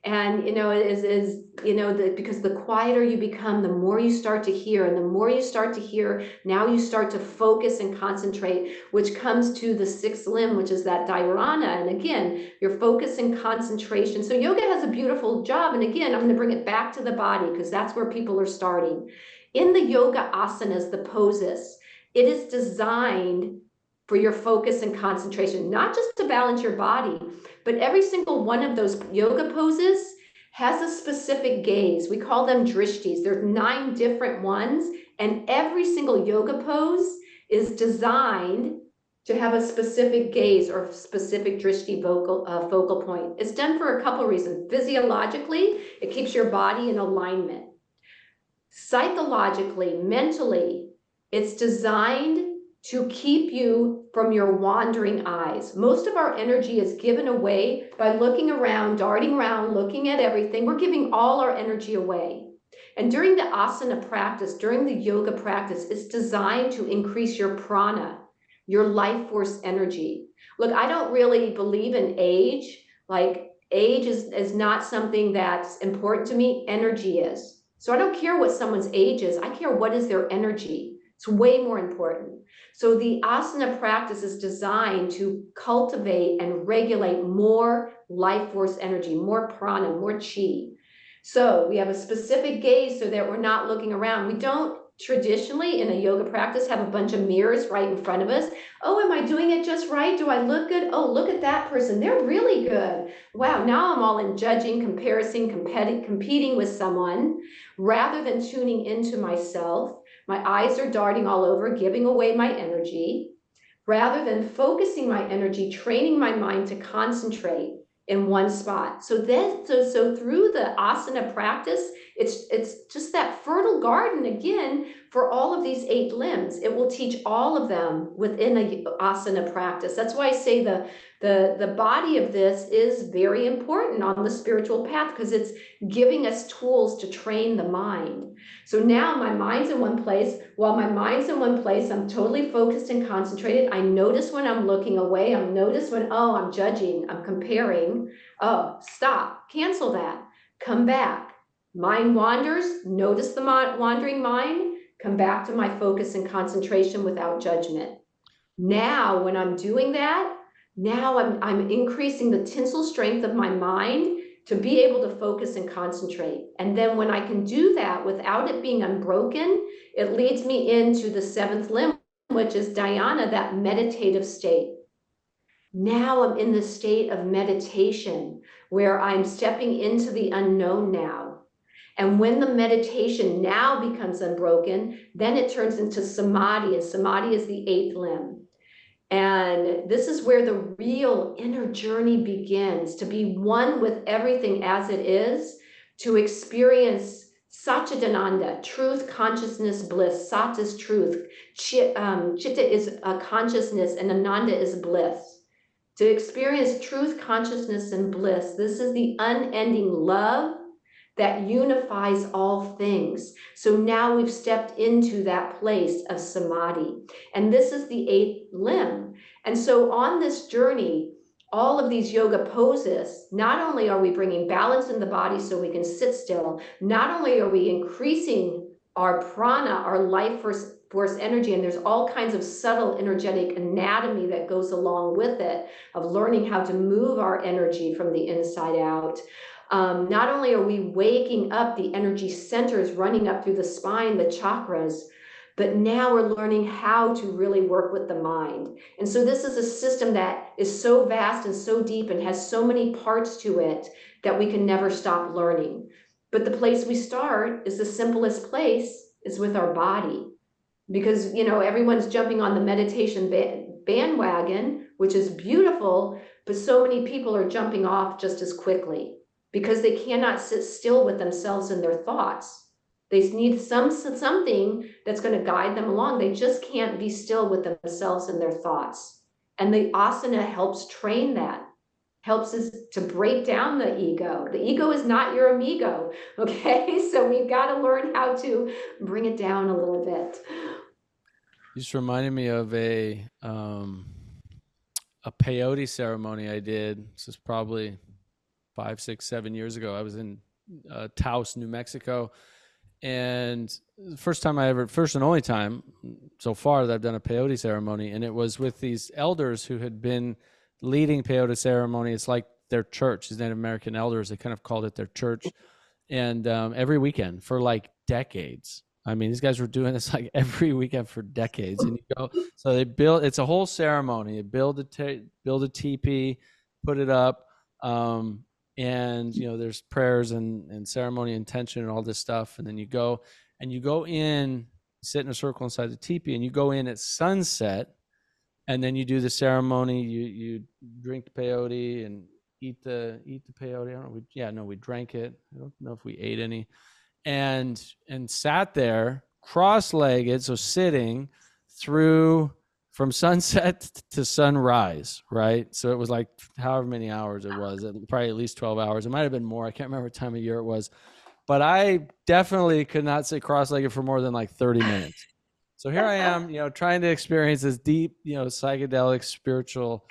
[SPEAKER 1] And because the quieter you become, the more you start to hear, and the more you start to hear, now you start to focus and concentrate, which comes to the sixth limb, which is that dharana. And again, your focus and concentration. So yoga has a beautiful job. And again, I'm going to bring it back to the body because that's where people are starting. In the yoga asanas, the poses, it is designed for your focus and concentration, not just to balance your body, but every single one of those yoga poses has a specific gaze. We call them drishtis. There's 9 different ones, and every single yoga pose is designed to have a specific gaze or specific drishti focal point. It's done for a couple of reasons. Physiologically, it keeps your body in alignment. Psychologically, mentally, it's designed to keep you from your wandering eyes. Most of our energy is given away by looking around, darting around, looking at everything. We're giving all our energy away. And during the asana practice, during the yoga practice, it's designed to increase your prana, your life force energy. Look, I don't really believe in age. Like, age is not something that's important to me. Energy is. So I don't care what someone's age is. I care what is their energy. It's way more important. So the asana practice is designed to cultivate and regulate more life force energy, more prana, more chi. So we have a specific gaze so that we're not looking around. We don't traditionally in a yoga practice have a bunch of mirrors right in front of us. Oh, am I doing it just right? Do I look good? Oh, look at that person. They're really good. Wow, now I'm all in judging, competing with someone rather than tuning into myself. My eyes are darting all over, giving away my energy, rather than focusing my energy, training my mind to concentrate in one spot. So through the asana practice, it's just that fertile garden again for all of these 8 limbs. It will teach all of them within a asana practice. That's why I say the body of this is very important on the spiritual path because it's giving us tools to train the mind. So now my mind's in one place. While my mind's in one place, I'm totally focused and concentrated. I notice when I'm looking away. I notice when, I'm judging, I'm comparing. Oh, stop, cancel that, come back. Mind wanders, notice the wandering mind, come back to my focus and concentration without judgment. Now, when I'm doing that, now I'm increasing the tensile strength of my mind to be able to focus and concentrate. And then when I can do that without it being unbroken, it leads me into the 7th limb, which is dhyana, that meditative state. Now I'm in the state of meditation where I'm stepping into the unknown now. And when the meditation now becomes unbroken, then it turns into samadhi, and samadhi is the 8th limb. And this is where the real inner journey begins, to be one with everything as it is, to experience Satchidananda, truth, consciousness, bliss. Sat is truth, Chitta is consciousness, and Ananda is bliss. To experience truth, consciousness, and bliss, this is the unending love that unifies all things. So now we've stepped into that place of samadhi. And this is the 8th limb. And so on this journey, all of these yoga poses, not only are we bringing balance in the body so we can sit still, not only are we increasing our prana, our life force energy, and there's all kinds of subtle energetic anatomy that goes along with it, of learning how to move our energy from the inside out. Not only are we waking up the energy centers running up through the spine, the chakras, but now we're learning how to really work with the mind. And so this is a system that is so vast and so deep and has so many parts to it that we can never stop learning. But the place we start is the simplest place, is with our body. Because, everyone's jumping on the meditation bandwagon, which is beautiful, but so many people are jumping off just as quickly because they cannot sit still with themselves and their thoughts. They need something that's going to guide them along. They just can't be still with themselves and their thoughts. And the asana helps train that, helps us to break down the ego. The ego is not your amigo, okay? So we've got to learn how to bring it down a little bit.
[SPEAKER 3] You just reminded me of a peyote ceremony I did. This is probably 5, 6, 7 years ago. I was in Taos, New Mexico, and the first and only time so far that I've done a peyote ceremony, and it was with these elders who had been leading peyote ceremony. It's like their church. These Native American elders, they kind of called it their church, and every weekend for like decades. I mean, these guys were doing this like every weekend for decades. And you go, so they build. It's a whole ceremony. They build a teepee, put it up, and there's prayers and ceremony, intention, and all this stuff. And then you go in, sit in a circle inside the teepee, and you go in at sunset, and then you do the ceremony. You drink the peyote and eat the peyote. I don't know. We drank it. I don't know if we ate any, and sat there cross-legged, so sitting through from sunset to sunrise, right? So it was like however many hours it was, probably at least 12 hours. It might have been more. I can't remember what time of year it was, but I definitely could not sit cross-legged for more than like 30 minutes. So here I am, trying to experience this deep, psychedelic, spiritual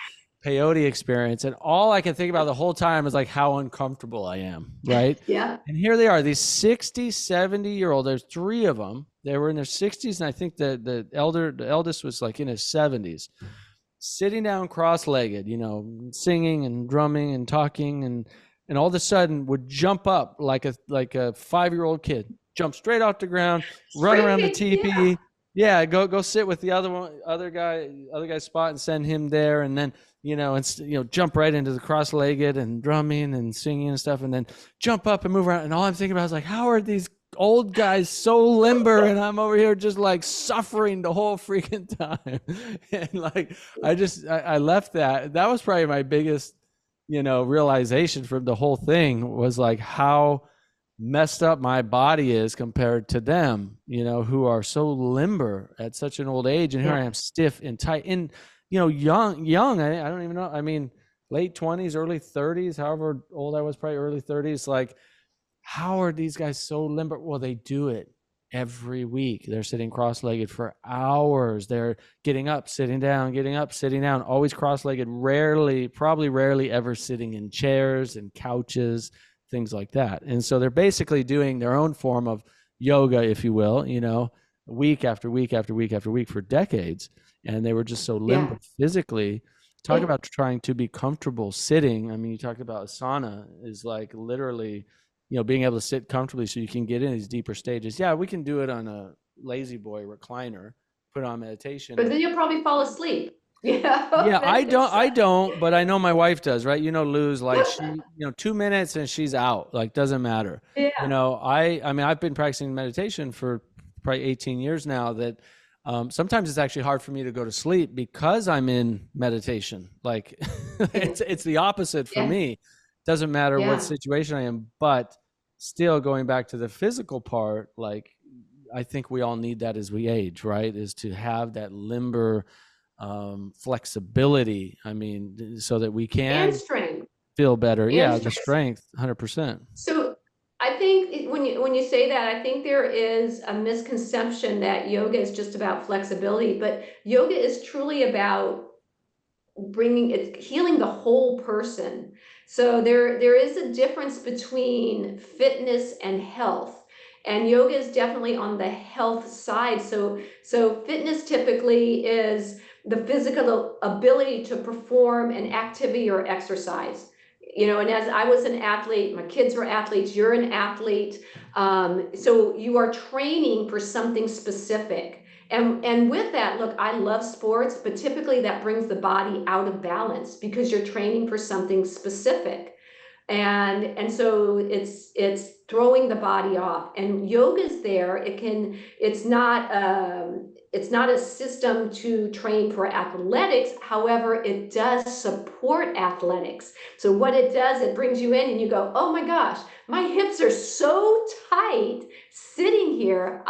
[SPEAKER 3] peyote experience. And all I can think about the whole time is like how uncomfortable I am, right?
[SPEAKER 1] Yeah.
[SPEAKER 3] And here they are, these 60, 70-year-old, there's 3 of them. They were in their 60s, and I think the eldest was like in his 70s, sitting down cross-legged, singing and drumming and talking, and all of a sudden would jump up like a 5-year-old kid, jump straight off the ground, run around the teepee. Yeah, go sit with the other guy's spot and send him there, and then jump right into the cross-legged and drumming and singing and stuff, and then jump up and move around. And all I'm thinking about is like, how are these old guys so limber, and I'm over here just like suffering the whole freaking time. And like I left that was probably my biggest realization from the whole thing, was like how messed up my body is compared to them, who are so limber at such an old age. And here I am, stiff and tight, and young. I don't even know. I mean, late 20s, early 30s, however old I was, probably early 30s. Like, how are these guys so limber? Well, they do it every week. They're sitting cross-legged for hours. They're getting up, sitting down, always cross-legged, probably rarely ever sitting in chairs and couches, things like that. And so they're basically doing their own form of yoga, if you will, week after week after week after week for decades. And they were just so limber physically. Talk about trying to be comfortable sitting. I mean, you talk about asana is like literally, being able to sit comfortably so you can get in these deeper stages. Yeah, we can do it on a lazy boy recliner, put on meditation.
[SPEAKER 1] But then you'll probably fall asleep.
[SPEAKER 3] Yeah, I don't, but I know my wife does, right? Lou's like, she, 2 minutes and she's out, like, doesn't matter.
[SPEAKER 1] Yeah.
[SPEAKER 3] I mean, I've been practicing meditation for probably 18 years now, that sometimes it's actually hard for me to go to sleep because I'm in meditation. Like it's the opposite for me. Doesn't matter what situation I am, but still going back to the physical part, like I think we all need that as we age, right? Is to have that limber flexibility. I mean, so that we can feel better. The strength, 100%.
[SPEAKER 1] So I think when you say that, I think there is a misconception that yoga is just about flexibility, but yoga is truly about healing the whole person. So there is a difference between fitness and health. And yoga is definitely on the health side. So fitness typically is the physical ability to perform an activity or exercise. And as I was an athlete, my kids were athletes, you're an athlete. So you are training for something specific. And with that, look, I love sports, but typically that brings the body out of balance because you're training for something specific. And so it's throwing the body off, and yoga's there. It's not a system to train for athletics. However, it does support athletics. So what it does, it brings you in and you go, oh my gosh, my hips are so tight sitting here.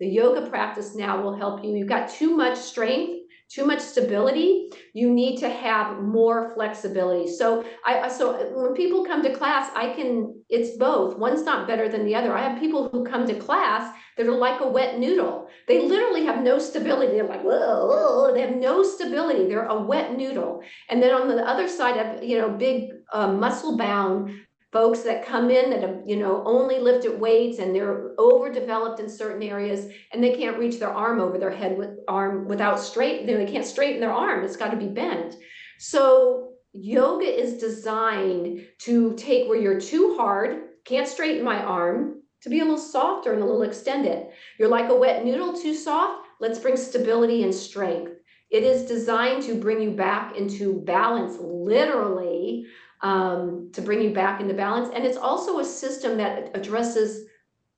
[SPEAKER 1] The yoga practice now will help you. You've got too much strength. too much stability, you need to have more flexibility. So when people come to class, it's both. One's not better than the other. I have people who come to class that are like a wet noodle. They literally have no stability. They're like, whoa, whoa. They have no stability. They're a wet noodle. And then on the other side of, big muscle bound folks that come in that have, only lifted weights and they're overdeveloped in certain areas and they can't reach their arm over their head with arm without they can't straighten their arm. It's got to be bent. So yoga is designed to take where you're too hard, can't straighten my arm, to be a little softer and a little extended. You're like a wet noodle, too soft. Let's bring stability and strength. It is designed to bring you back into balance, literally, to bring you back into balance. And it's also a system that addresses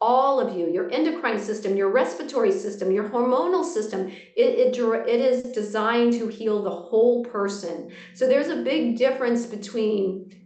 [SPEAKER 1] all of you, your endocrine system, your respiratory system, your hormonal system. It is designed to heal the whole person. So there's a big difference between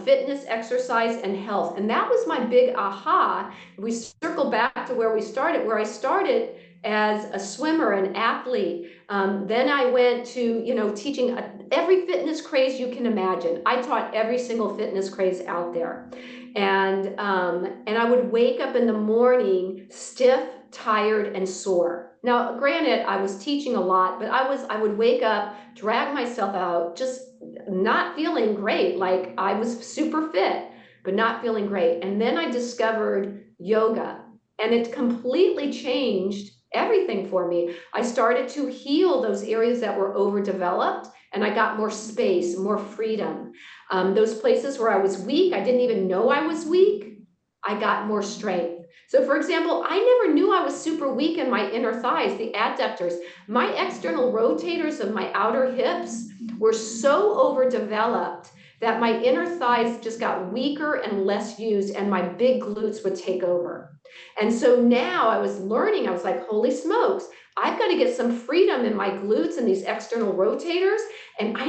[SPEAKER 1] fitness, exercise, and health. And that was my big aha. We circle back to where I started as a swimmer, an athlete. Then I went to, teaching every fitness craze you can imagine. I taught every single fitness craze out there. And I would wake up in the morning stiff, tired, and sore. Now, granted, I was teaching a lot, but I would wake up, drag myself out, just not feeling great. Like I was super fit, but not feeling great. And then I discovered yoga, and it completely changed everything for me. I started to heal those areas that were overdeveloped, and I got more space, more freedom. Those places where I was weak, I didn't even know I was weak, I got more strength. So for example, I never knew I was super weak in my inner thighs, the adductors. My external rotators of my outer hips were so overdeveloped that my inner thighs just got weaker and less used, and my big glutes would take over. And so now I was learning, I was like, holy smokes, I've got to get some freedom in my glutes and these external rotators, and I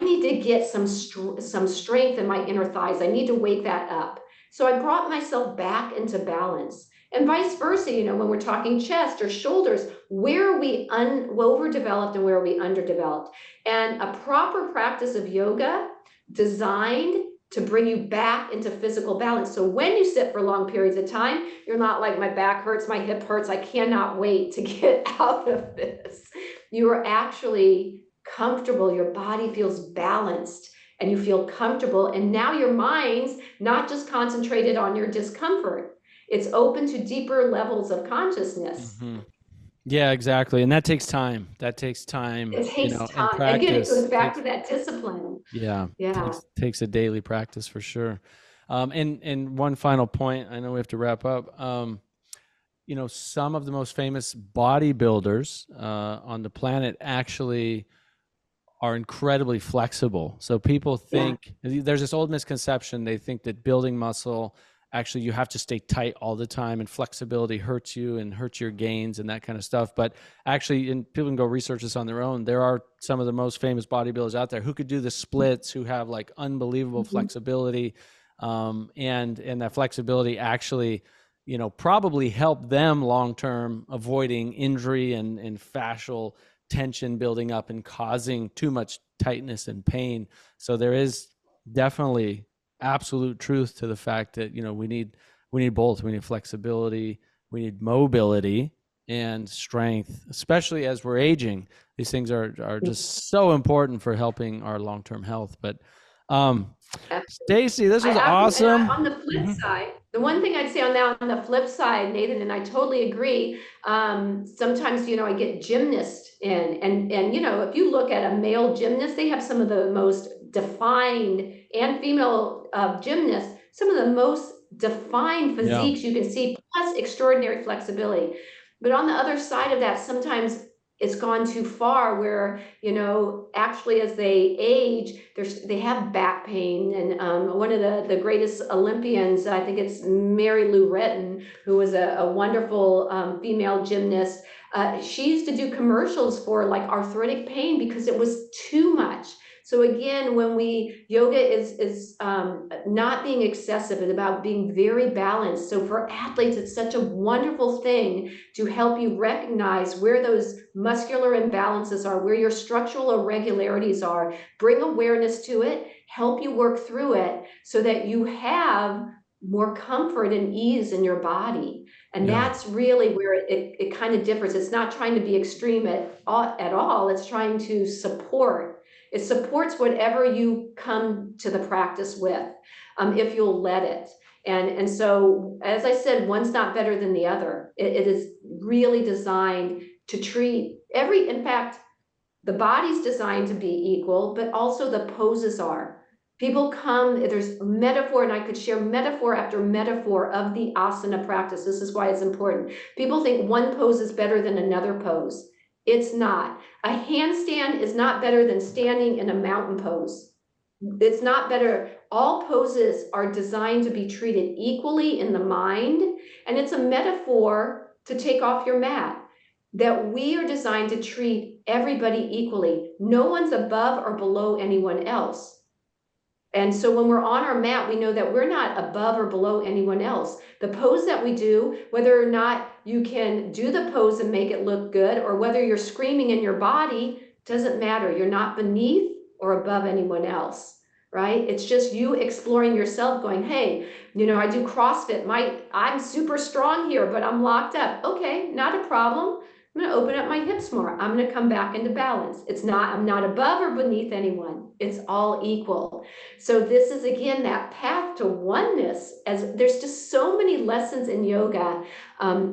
[SPEAKER 1] need to get some strength in my inner thighs. I need to wake that up. So I brought myself back into balance. And vice versa, when we're talking chest or shoulders, where are we overdeveloped and where are we underdeveloped? And a proper practice of yoga designed to bring you back into physical balance. So when you sit for long periods of time, you're not like, my back hurts, my hip hurts, I cannot wait to get out of this. You are actually comfortable, your body feels balanced, and you feel comfortable. And now your mind's not just concentrated on your discomfort. It's open to deeper levels of consciousness.
[SPEAKER 3] Mm-hmm. Yeah, exactly. And that takes time. That takes time,
[SPEAKER 1] It takes
[SPEAKER 3] and
[SPEAKER 1] time. Again, it
[SPEAKER 3] practice.
[SPEAKER 1] goes back to that discipline.
[SPEAKER 3] Yeah,
[SPEAKER 1] Yeah.
[SPEAKER 3] takes a daily practice for sure. And one final point, I know we have to wrap up. Some of the most famous bodybuilders on the planet actually are incredibly flexible. So people think there's this old misconception. They think that building muscle, actually you have to stay tight all the time, and flexibility hurts you and hurts your gains and that kind of stuff. But actually, and people can go research this on their own, there are some of the most famous bodybuilders out there who could do the splits, who have like unbelievable flexibility. And that flexibility actually, probably help them long-term avoiding injury and fascial tension building up and causing too much tightness and pain. So there is definitely absolute truth to the fact that we need both. We need flexibility, we need mobility and strength, especially as we're aging. These things are just so important for helping our long-term health. But Stacy, this was awesome.
[SPEAKER 1] On the flip side, the one thing I'd say on the flip side, Nathan, and I totally agree. Sometimes, I get gymnasts in, and if you look at a male gymnast, they have some of the most defined, and female gymnasts, some of the most defined physiques you can see, plus extraordinary flexibility. But on the other side of that, sometimes it's gone too far where, actually as they age, they have back pain. And one of the greatest Olympians, I think it's Mary Lou Retton, who was a wonderful female gymnast. She used to do commercials for like arthritic pain because it was too much. So again, yoga is not being excessive, it's about being very balanced. So for athletes, it's such a wonderful thing to help you recognize where those muscular imbalances are, where your structural irregularities are, bring awareness to it, help you work through it so that you have more comfort and ease in your body. And
[SPEAKER 3] Yeah.
[SPEAKER 1] that's really where it kind of differs. It's not trying to be extreme at all. It's trying to support. It supports whatever you come to the practice with, if you'll let it. And so, as I said, one's not better than the other. It is really designed to treat in fact, the body's designed to be equal, but also the poses are. People come, there's metaphor, and I could share metaphor after metaphor of the asana practice. This is why it's important. People think one pose is better than another pose. It's not. A handstand is not better than standing in a mountain pose. It's not better. All poses are designed to be treated equally in the mind, and it's a metaphor to take off your mat. That we are designed to treat everybody equally. No one's above or below anyone else. And so when we're on our mat, we know that we're not above or below anyone else. The pose that we do, whether or not you can do the pose and make it look good, or whether you're screaming in your body, doesn't matter. You're not beneath or above anyone else, right? It's just you exploring yourself, going, hey, I do CrossFit. I'm super strong here, but I'm locked up. Okay, not a problem. I'm going to open up my hips more. I'm going to come back into balance. I'm not above or beneath anyone. It's all equal. So this is, again, that path to oneness, as there's just so many lessons in yoga,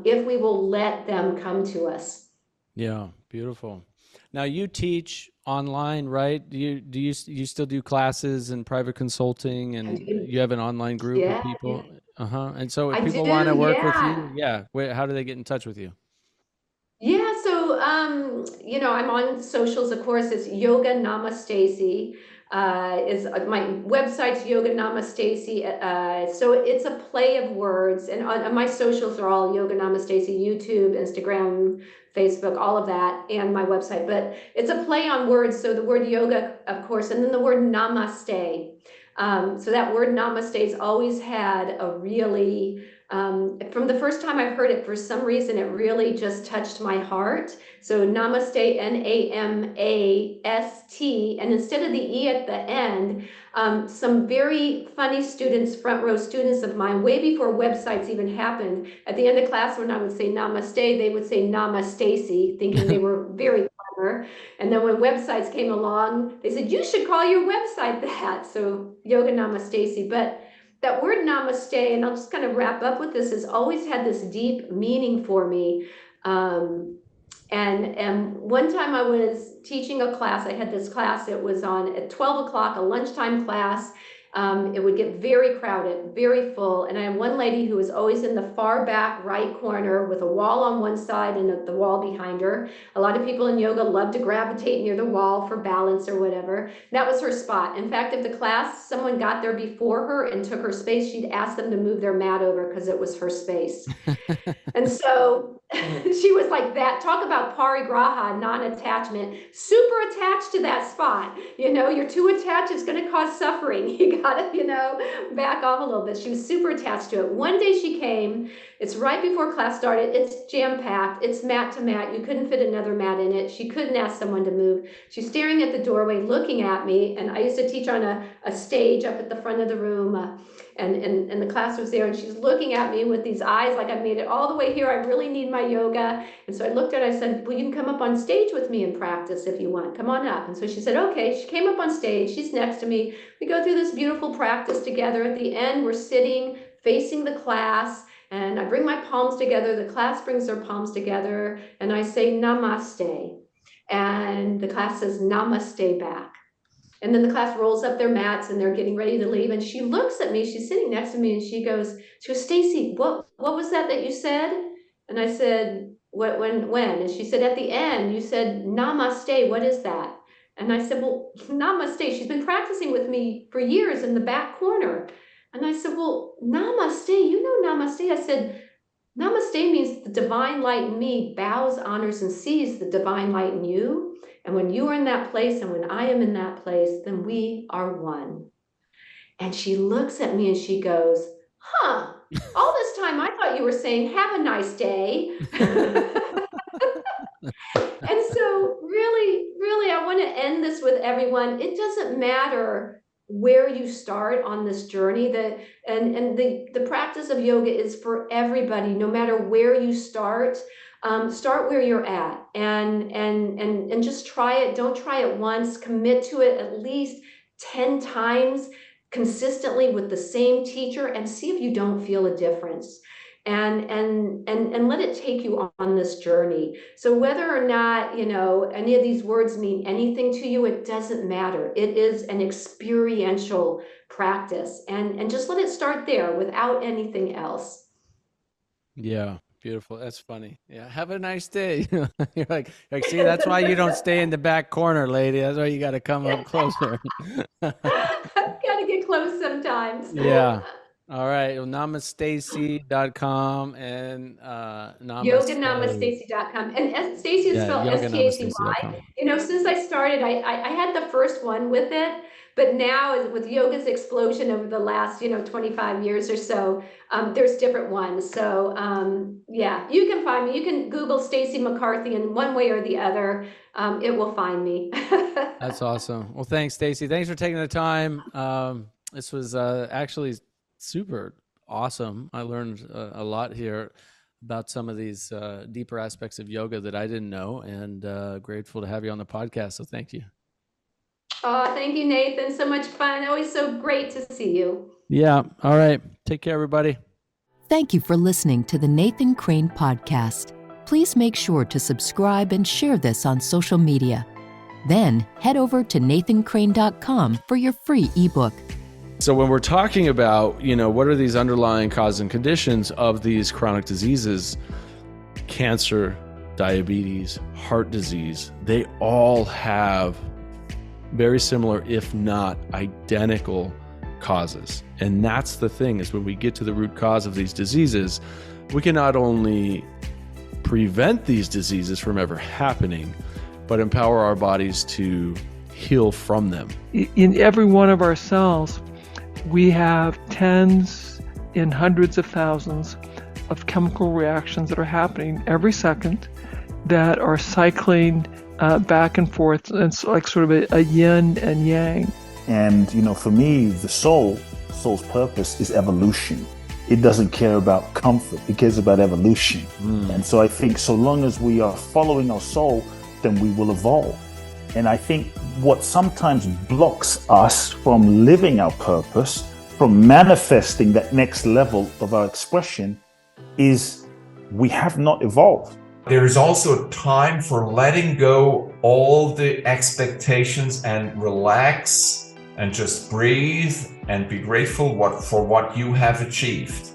[SPEAKER 1] if we will let them come to us.
[SPEAKER 3] Yeah, beautiful. Now you teach online, right? Do you still do classes and private consulting, and you have an online group of
[SPEAKER 1] Yeah,
[SPEAKER 3] people? And so if
[SPEAKER 1] I
[SPEAKER 3] people want to
[SPEAKER 1] do.
[SPEAKER 3] work with
[SPEAKER 1] Yeah.
[SPEAKER 3] you, how do they get in touch with you?
[SPEAKER 1] Yeah, so I'm on socials, of course. It's Yoga Namastacy. Is my website's Yoga Namastacy. So it's a play of words, and my socials are all Yoga Namastacy: YouTube, Instagram, Facebook, all of that, and my website. But it's a play on words. So the word yoga, of course, and then the word namaste. So that word namaste has always had a really from the first time I heard it, for some reason, it really just touched my heart. So namaste, Namaste, and instead of the E at the end, some very funny students, front row students of mine, way before websites even happened, at the end of class when I would say namaste, they would say namastacy, thinking they were very clever. And then when websites came along, they said, you should call your website that. So Yoga Namastacy. But that word namaste, and I'll just kind of wrap up with this, has always had this deep meaning for me. And one time I was teaching a class. I had this class. It was on at 12 o'clock, a lunchtime class. It would get very crowded, very full. And I had one lady who was always in the far back right corner with a wall on one side and the wall behind her. A lot of people in yoga love to gravitate near the wall for balance or whatever. That was her spot. In fact, if the class, someone got there before her and took her space, she'd ask them to move their mat over because it was her space. And so she was like that. Talk about parigraha, non-attachment, super attached to that spot. You're too attached, it's going to cause suffering. You got to, back off a little bit. She was super attached to it. One day she came, it's right before class started. It's jam-packed. It's mat to mat. You couldn't fit another mat in it. She couldn't ask someone to move. She's staring at the doorway, looking at me. And I used to teach on a stage up at the front of the room. And the class was there, and she's looking at me with these eyes like I've made it all the way here. I really need my yoga. And so I looked at her, I said, well, you can come up on stage with me and practice if you want. Come on up. And so she said, okay. She came up on stage. She's next to me. We go through this beautiful practice together. At the end, we're sitting facing the class, and I bring my palms together. The class brings their palms together, and I say namaste. And the class says namaste back. And then the class rolls up their mats and they're getting ready to leave. And she looks at me, she's sitting next to me, and she goes, Stacy, what was that you said? And I said, when? And she said, at the end, you said, namaste, what is that? And I said, well, namaste. She's been practicing with me for years in the back corner. And I said, well, namaste, namaste. I said, Namaste means the divine light in me bows, honors, and sees the divine light in you. And when you are in that place and when I am in that place, then we are one. And she looks at me and she goes, huh, all this time I thought you were saying, have a nice day. And so really, really, I want to end this with everyone. It doesn't matter where you start on this journey. The practice of yoga is for everybody, no matter where you start. Start where you're at and just try it. Don't try it once. Commit to it at least 10 times consistently with the same teacher and see if you don't feel a difference. And let it take you on this journey. So whether or not, any of these words mean anything to you, it doesn't matter. It is an experiential practice, and just let it start there without anything else.
[SPEAKER 3] Yeah, beautiful. That's funny. Yeah, have a nice day. You're like, see, that's why you don't stay in the back corner, lady. That's why you got to come up closer.
[SPEAKER 1] Got to get close sometimes.
[SPEAKER 3] Yeah. All right. Well, namastacy.com and
[SPEAKER 1] yoganamastacy.com. And Stacy is spelled
[SPEAKER 3] yoganamastacy.com.
[SPEAKER 1] STACY. Since I started, I had the first one with it, but now with yoga's explosion over the last, 25 years or so, there's different ones. So yeah, you can find me. You can Google Stacy McCarthy, and one way or the other, it will find me.
[SPEAKER 3] That's awesome. Well, thanks, Stacy. Thanks for taking the time. This was actually super awesome. I learned a lot here about some of these deeper aspects of yoga that I didn't know, and grateful to have you on the podcast. So thank you.
[SPEAKER 1] Oh, thank you, Nathan. So much fun. Always so great to see you.
[SPEAKER 3] Yeah. All right. Take care, everybody.
[SPEAKER 4] Thank you for listening to the Nathan Crane Podcast. Please make sure to subscribe and share this on social media. Then head over to nathancrane.com for your free ebook.
[SPEAKER 3] So when we're talking about, what are these underlying causes and conditions of these chronic diseases, cancer, diabetes, heart disease, they all have very similar, if not identical, causes. And that's the thing, is when we get to the root cause of these diseases, we can not only prevent these diseases from ever happening, but empower our bodies to heal from them.
[SPEAKER 5] In every one of our cells, we have tens and hundreds of thousands of chemical reactions that are happening every second that are cycling back and forth. And it's like sort of a yin and yang.
[SPEAKER 6] And, for me, the soul's purpose is evolution. It doesn't care about comfort. It cares about evolution. And so I think so long as we are following our soul, then we will evolve. And I think what sometimes blocks us from living our purpose, from manifesting that next level of our expression, is we have not evolved.
[SPEAKER 7] There is also a time for letting go all the expectations and relax and just breathe and be grateful for what you have achieved.